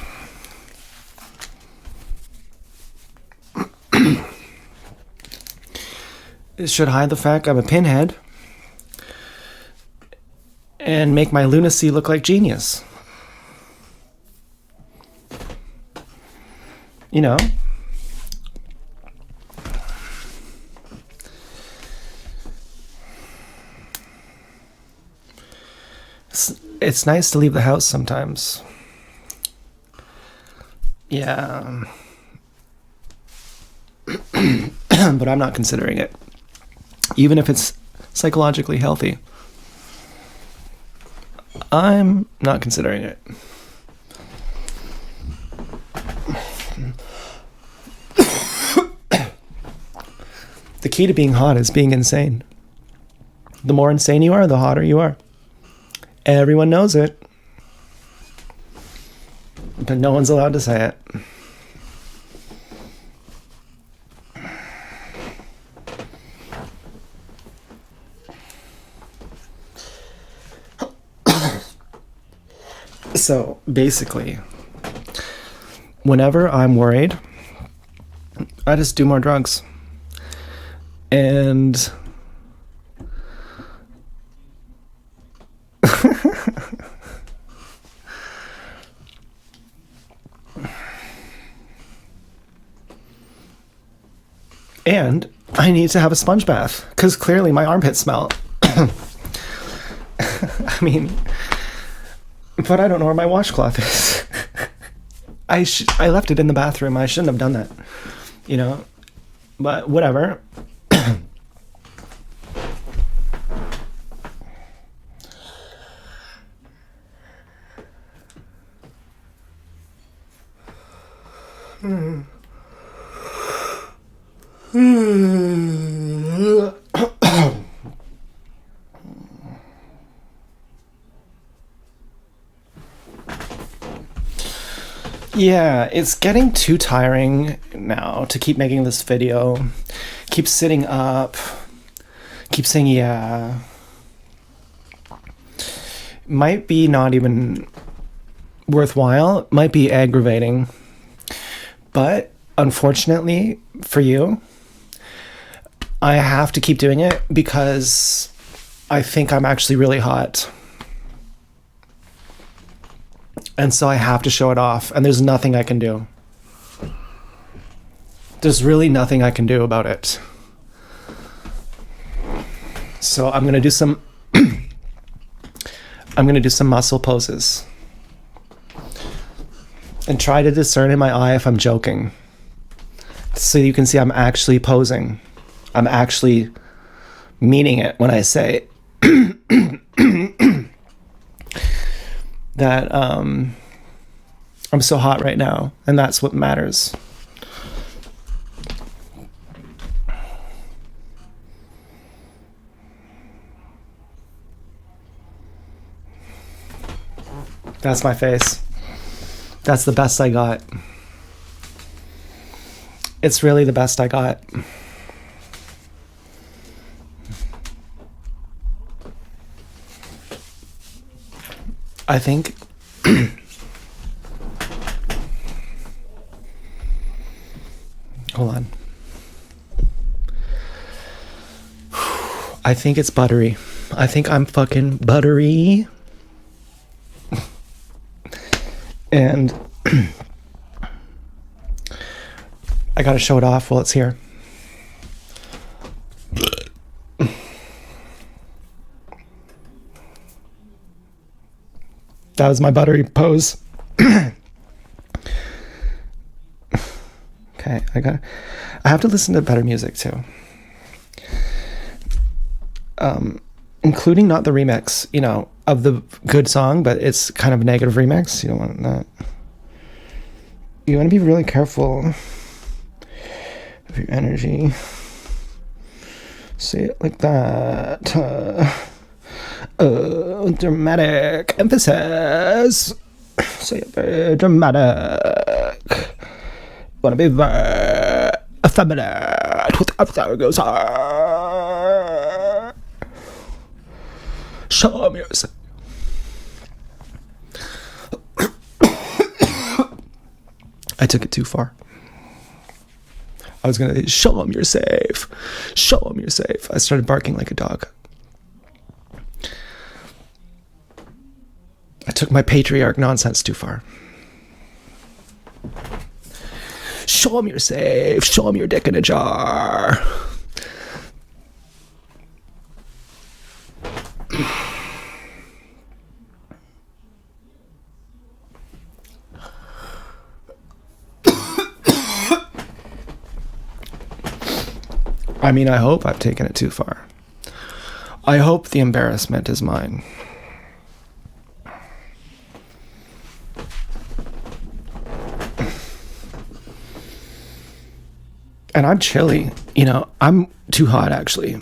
[SPEAKER 1] It should hide the fact I'm a pinhead and make my lunacy look like genius. You know? It's nice to leave the house sometimes. Yeah. But I'm not considering it. Even if it's psychologically healthy. I'm not considering it. The key to being hot is being insane. The more insane you are, the hotter you are. Everyone knows it. But no one's allowed to say it. So basically, whenever I'm worried, I just do more drugs. And and I need to have a sponge bath because clearly my armpits smell. I mean, but I don't know where my washcloth is. I left it in the bathroom. I shouldn't have done that, you know, but whatever. Yeah, it's getting too tiring now to keep making this video. Keep sitting up. Keep saying yeah. Might be not even worthwhile. Might be aggravating. But unfortunately for you, I have to keep doing it because I think I'm actually really hot. And so I have to show it off, and there's nothing I can do. There's really nothing I can do about it. So I'm going to do some muscle poses. And try to discern in my eye if I'm joking. So you can see I'm actually posing. I'm actually meaning it when I say that I'm so hot right now, and that's what matters. That's my face. That's the best I got. It's really the best I got. I think hold on. I think it's buttery. I think I'm fucking buttery. And I gotta show it off while it's here. That was my buttery pose. I have to listen to better music too. Including not the remix, of the good song, but it's kind of a negative remix. You don't want that. You want to be really careful of your energy. Say it like that. Dramatic emphasis. Say it very dramatic. Want to be very effeminate without that goes on. Show me yourself. I took it too far. I was going to say, show them you're safe. Show them you're safe. I started barking like a dog. I took my patriarch nonsense too far. Show them you're safe. Show them your dick in a jar. I mean, I hope I've taken it too far. I hope the embarrassment is mine. And I'm chilly. I'm too hot, actually.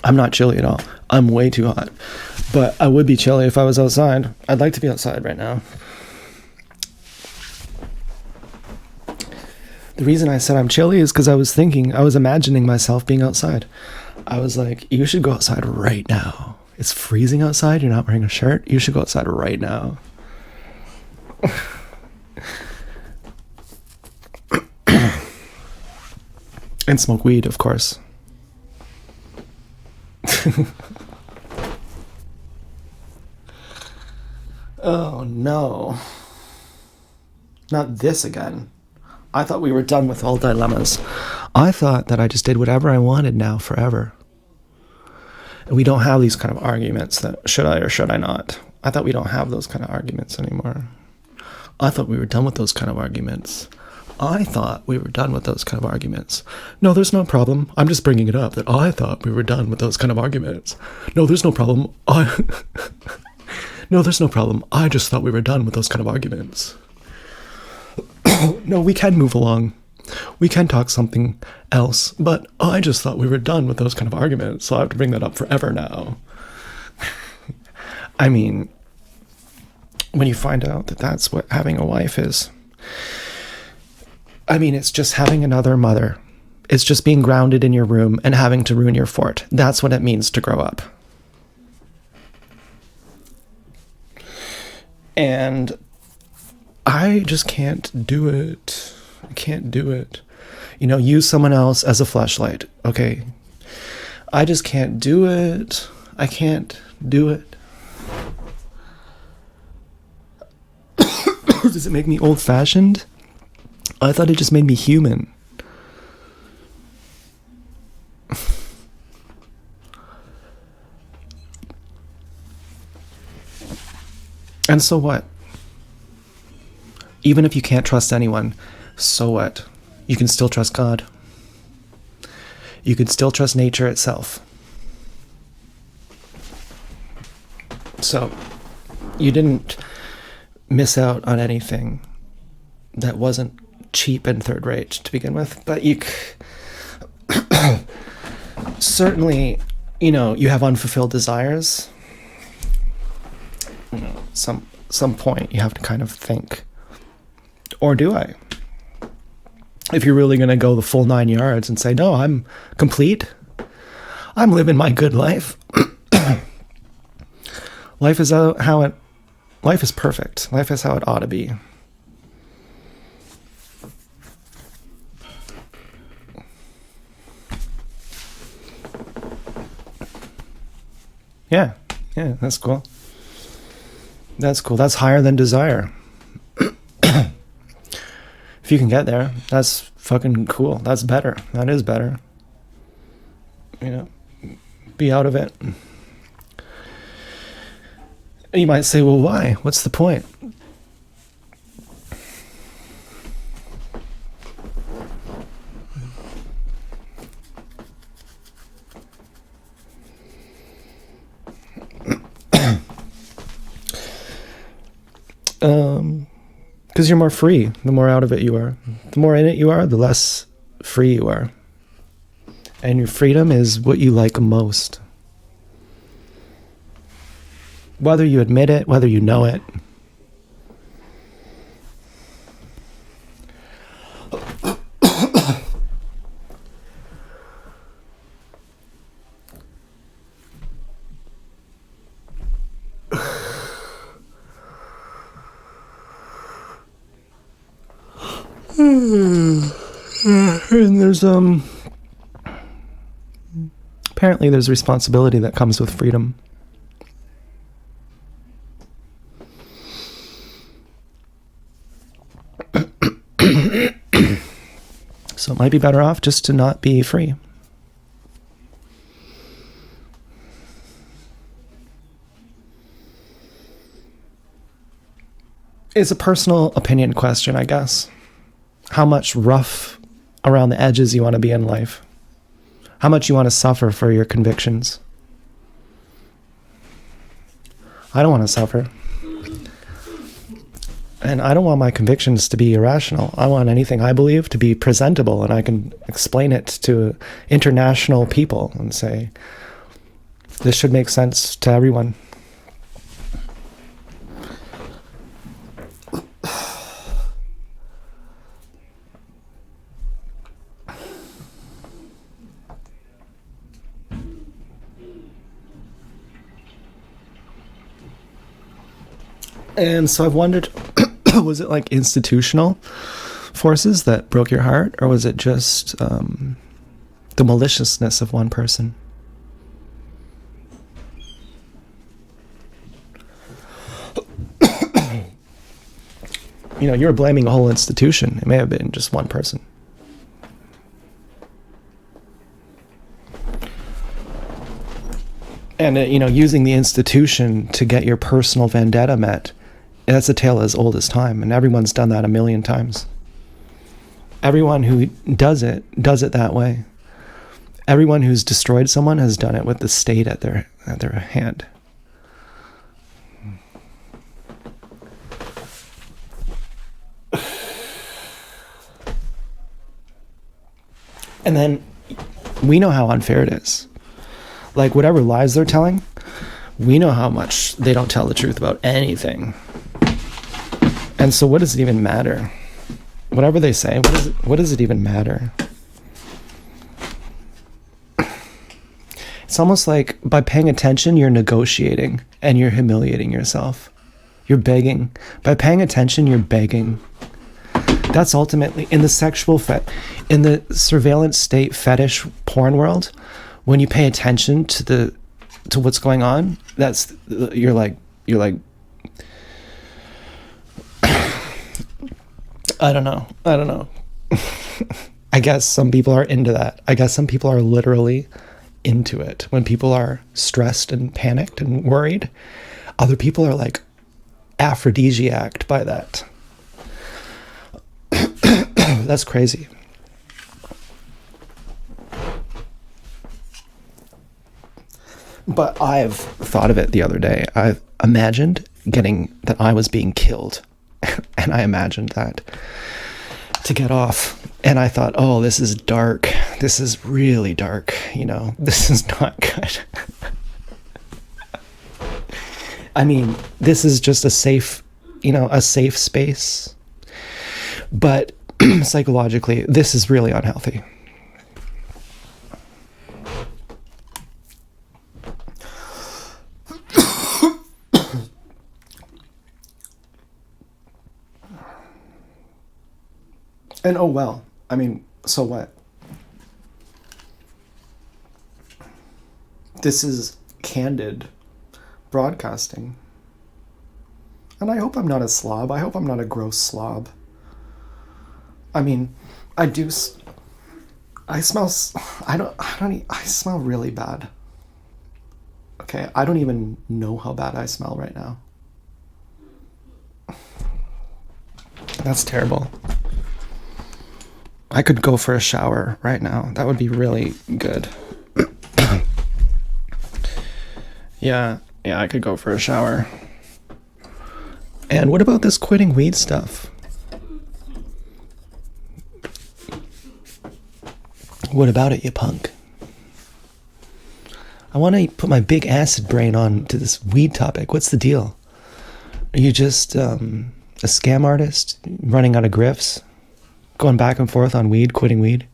[SPEAKER 1] I'm not chilly at all. I'm way too hot. But I would be chilly if I was outside. I'd like to be outside right now. The reason I said I'm chilly is because I was imagining myself being outside. I was like, you should go outside right now. It's freezing outside. You're not wearing a shirt. You should go outside right now. And smoke weed, of course. Oh no. Not this again. I thought we were done with all dilemmas. I thought that I just did whatever I wanted now forever. And we don't have these kind of arguments that should I or should I not. I thought we don't have those kind of arguments anymore. I thought we were done with those kind of arguments. No, there's no problem. I'm just bringing it up that I thought we were done with those kind of arguments. No, there's no problem. No, there's no problem. I just thought we were done with those kind of arguments. No, we can move along. We can talk something else, but I just thought we were done with those kind of arguments, so I have to bring that up forever now. I mean, when you find out that that's what having a wife is, I mean, it's just having another mother. It's just being grounded in your room and having to ruin your fort. That's what it means to grow up. And I just can't do it. I can't do it. Use someone else as a flashlight. Okay. I just can't do it. I can't do it. Does it make me old-fashioned? I thought it just made me human. And so what? Even if you can't trust anyone, so what? You can still trust God. You can still trust nature itself. So, you didn't miss out on anything that wasn't cheap and third rate to begin with, but you certainly, you have unfulfilled desires. Some point you have to kind of think, or do I? If you're really going to go the full 9 yards and say, no, I'm complete. I'm living my good life. Life is perfect. Life is how it ought to be. Yeah, that's cool. That's cool. That's higher than desire. If you can get there, that's fucking cool. That's better. That is better. Be out of it. And you might say, well, why? What's the point? Because you're more free the more out of it you are. The more in it you are, the less free you are. And your freedom is what you like most. Whether you admit it, whether you know it. And there's apparently there's responsibility that comes with freedom. So it might be better off just to not be free. It's a personal opinion question, I guess. How much rough around the edges you want to be in life. How much you want to suffer for your convictions. I don't want to suffer. And I don't want my convictions to be irrational. I want anything I believe to be presentable, and I can explain it to international people and say, this should make sense to everyone. And so I've wondered, was it like institutional forces that broke your heart, or was it just the maliciousness of one person? You know, you were blaming a whole institution. It may have been just one person. And, you know, using the institution to get your personal vendetta met, that's a tale as old as time, and everyone's done that a million times. Everyone who does it that way. Everyone who's destroyed someone has done it with the state at their hand. And then we know how unfair it is. Like, whatever lies they're telling, we know how much they don't tell the truth about anything. And so what does it even matter? Whatever they say, what does it even matter? It's almost like by paying attention, you're negotiating and you're humiliating yourself. You're begging. By paying attention, you're begging. That's ultimately, in the in the surveillance state fetish porn world, when you pay attention to what's going on, you're like I don't know. I guess some people are into that. I guess some people are literally into it. When people are stressed and panicked and worried, other people are like aphrodisiaced by that. That's crazy. But I've thought of it the other day. I've imagined that I was being killed. And I imagined that to get off. And I thought, oh, this is dark. This is really dark. You know, this is not good. I mean, this is just a safe space. But psychologically, this is really unhealthy. And oh well, I mean, so what? This is candid broadcasting. And I hope I'm not a slob. I hope I'm not a gross slob. I mean, I smell really bad. Okay, I don't even know how bad I smell right now. That's terrible. I could go for a shower right now. That would be really good. Yeah, I could go for a shower. And what about this quitting weed stuff? What about it, you punk? I want to put my big acid brain on to this weed topic. What's the deal? Are you just a scam artist running out of grifts? Going back and forth on weed, quitting weed?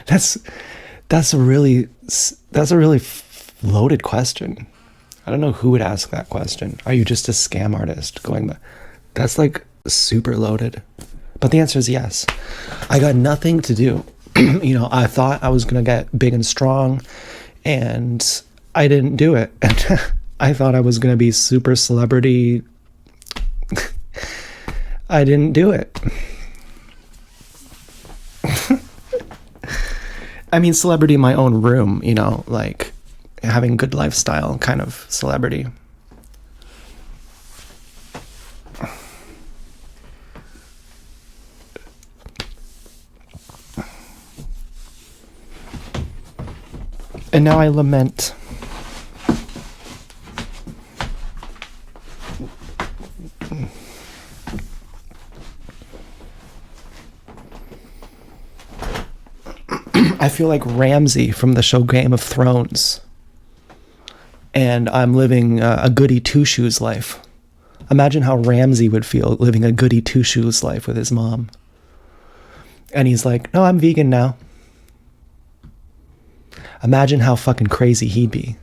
[SPEAKER 1] That's a really loaded question. I don't know who would ask that question. Are you just a scam artist going back? That's like super loaded. But the answer is yes. I got nothing to do. I thought I was going to get big and strong, and I didn't do it. And I thought I was going to be super celebrity. I didn't do it. I mean, celebrity in my own room, like having good lifestyle kind of celebrity. And now I lament. I feel like Ramsay from the show Game of Thrones. And I'm living a goody two-shoes life. Imagine how Ramsay would feel living a goody two-shoes life with his mom. And he's like, no, I'm vegan now. Imagine how fucking crazy he'd be.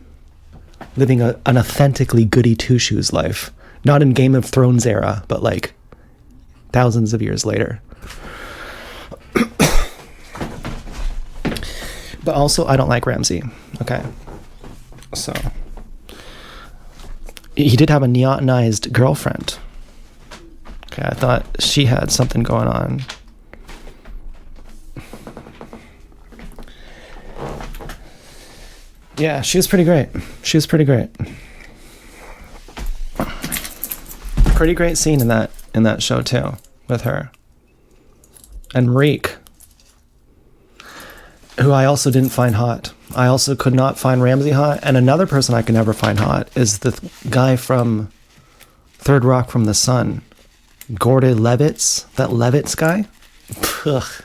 [SPEAKER 1] Living an authentically goody two-shoes life. Not in Game of Thrones era, but like thousands of years later. But also, I don't like Ramsay. Okay. So, he did have a neotenized girlfriend. Okay, I thought she had something going on. Yeah, she was pretty great. Pretty great scene in that show too, with her. And Reek, who I also didn't find hot. I also could not find Ramsay hot. And another person I could never find hot is the guy from Third Rock from the Sun. Gordon Levitz. That Levitz guy. Ugh.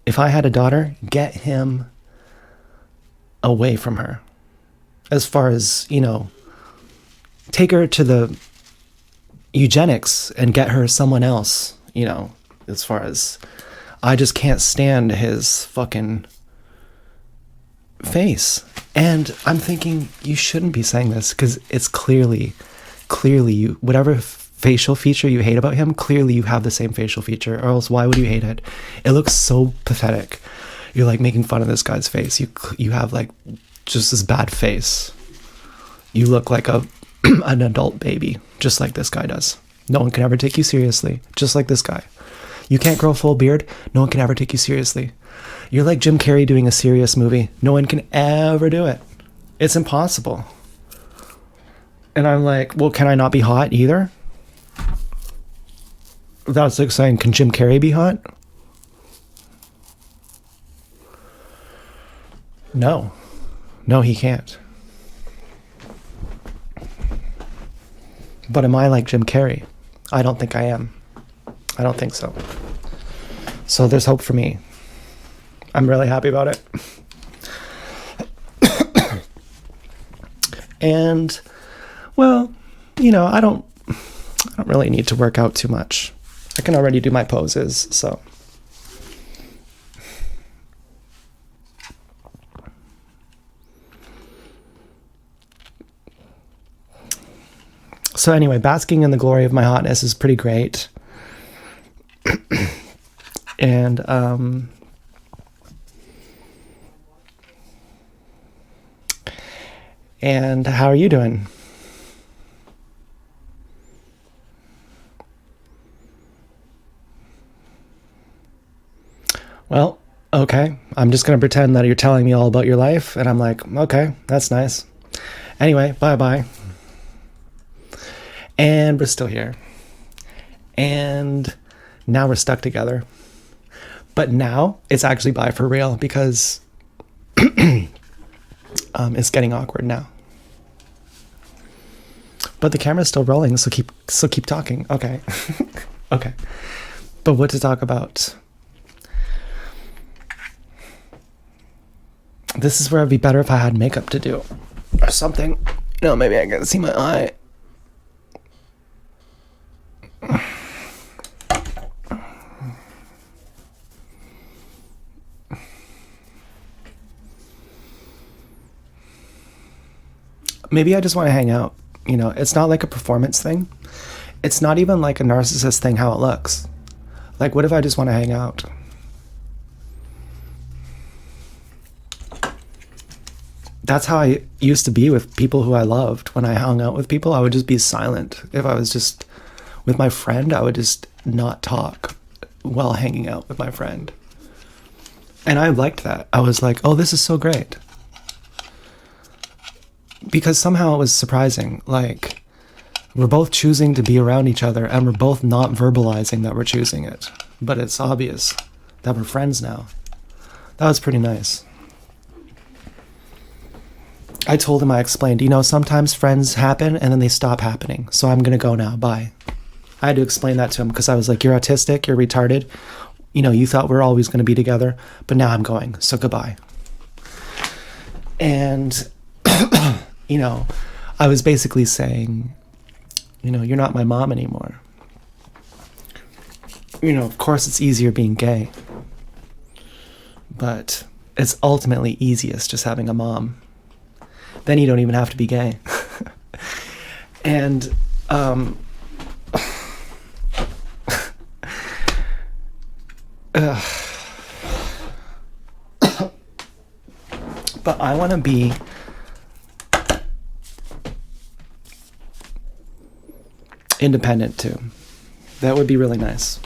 [SPEAKER 1] If I had a daughter, get him away from her. As far as, take her to the eugenics and get her someone else, as far as... I just can't stand his fucking face. And I'm thinking, you shouldn't be saying this, because it's clearly you, whatever facial feature you hate about him, clearly you have the same facial feature, or else why would you hate it? It looks so pathetic. You're like making fun of this guy's face. You have like just this bad face. You look like an adult baby, just like this guy does. No one can ever take you seriously, just like this guy. You can't grow a full beard. No one can ever take you seriously. You're like Jim Carrey doing a serious movie. No one can ever do it. It's impossible. And I'm like, well, can I not be hot either? That's like saying, can Jim Carrey be hot? No. No, he can't. But am I like Jim Carrey? I don't think I am. I don't think so. So there's hope for me. I'm really happy about it. And, well, I don't really need to work out too much. I can already do my poses, so. So anyway, basking in the glory of my hotness is pretty great. And how are you doing? Well, okay. I'm just going to pretend that you're telling me all about your life. And I'm like, okay, that's nice. Anyway, bye-bye. And we're still here. And now we're stuck together. But now it's actually bye for real, because it's getting awkward now. But the camera's still rolling, so keep talking. Okay. Okay. But what to talk about? This is where it'd be better if I had makeup to do. Or something. You know, maybe I can see my eye. Maybe I just want to hang out. You know, it's not like a performance thing. It's not even like a narcissist thing how it looks. Like, what if I just want to hang out? That's how I used to be with people who I loved. When I hung out with people, I would just be silent. If I was just with my friend, I would just not talk while hanging out with my friend. And I liked that. I was like, oh, this is so great. Because somehow it was surprising. Like, we're both choosing to be around each other, and we're both not verbalizing that we're choosing it. But it's obvious that we're friends now. That was pretty nice. I told him, I explained, you know, sometimes friends happen and then they stop happening. So I'm going to go now. Bye. I had to explain that to him because I was like, you're autistic, you're retarded. You know, you thought we're always going to be together, but now I'm going. So goodbye. And, you know, I was basically saying, you know, you're not my mom anymore. You know, of course it's easier being gay, but it's ultimately easiest just having a mom. Then you don't even have to be gay. And but I want to be independent too. That would be really nice,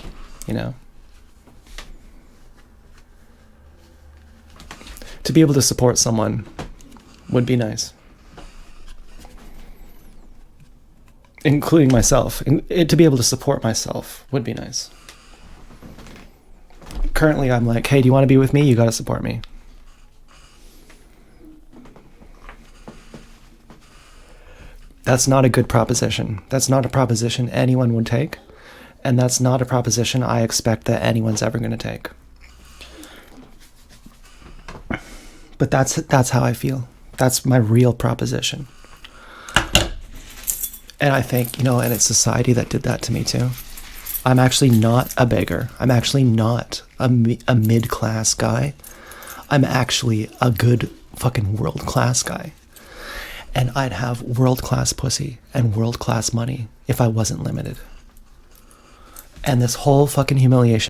[SPEAKER 1] you know? To be able to support someone would be nice. Including myself. To be able to support myself would be nice. Currently, I'm like, hey, do you want to be with me? You got to support me. That's not a good proposition. That's not a proposition anyone would take. And that's not a proposition I expect that anyone's ever going to take. But that's how I feel. That's my real proposition. And I think, you know, and it's society that did that to me too. I'm actually not a beggar. I'm actually not a mid-class guy. I'm actually a good fucking world-class guy. And I'd have world-class pussy and world-class money if I wasn't limited. And this whole fucking humiliation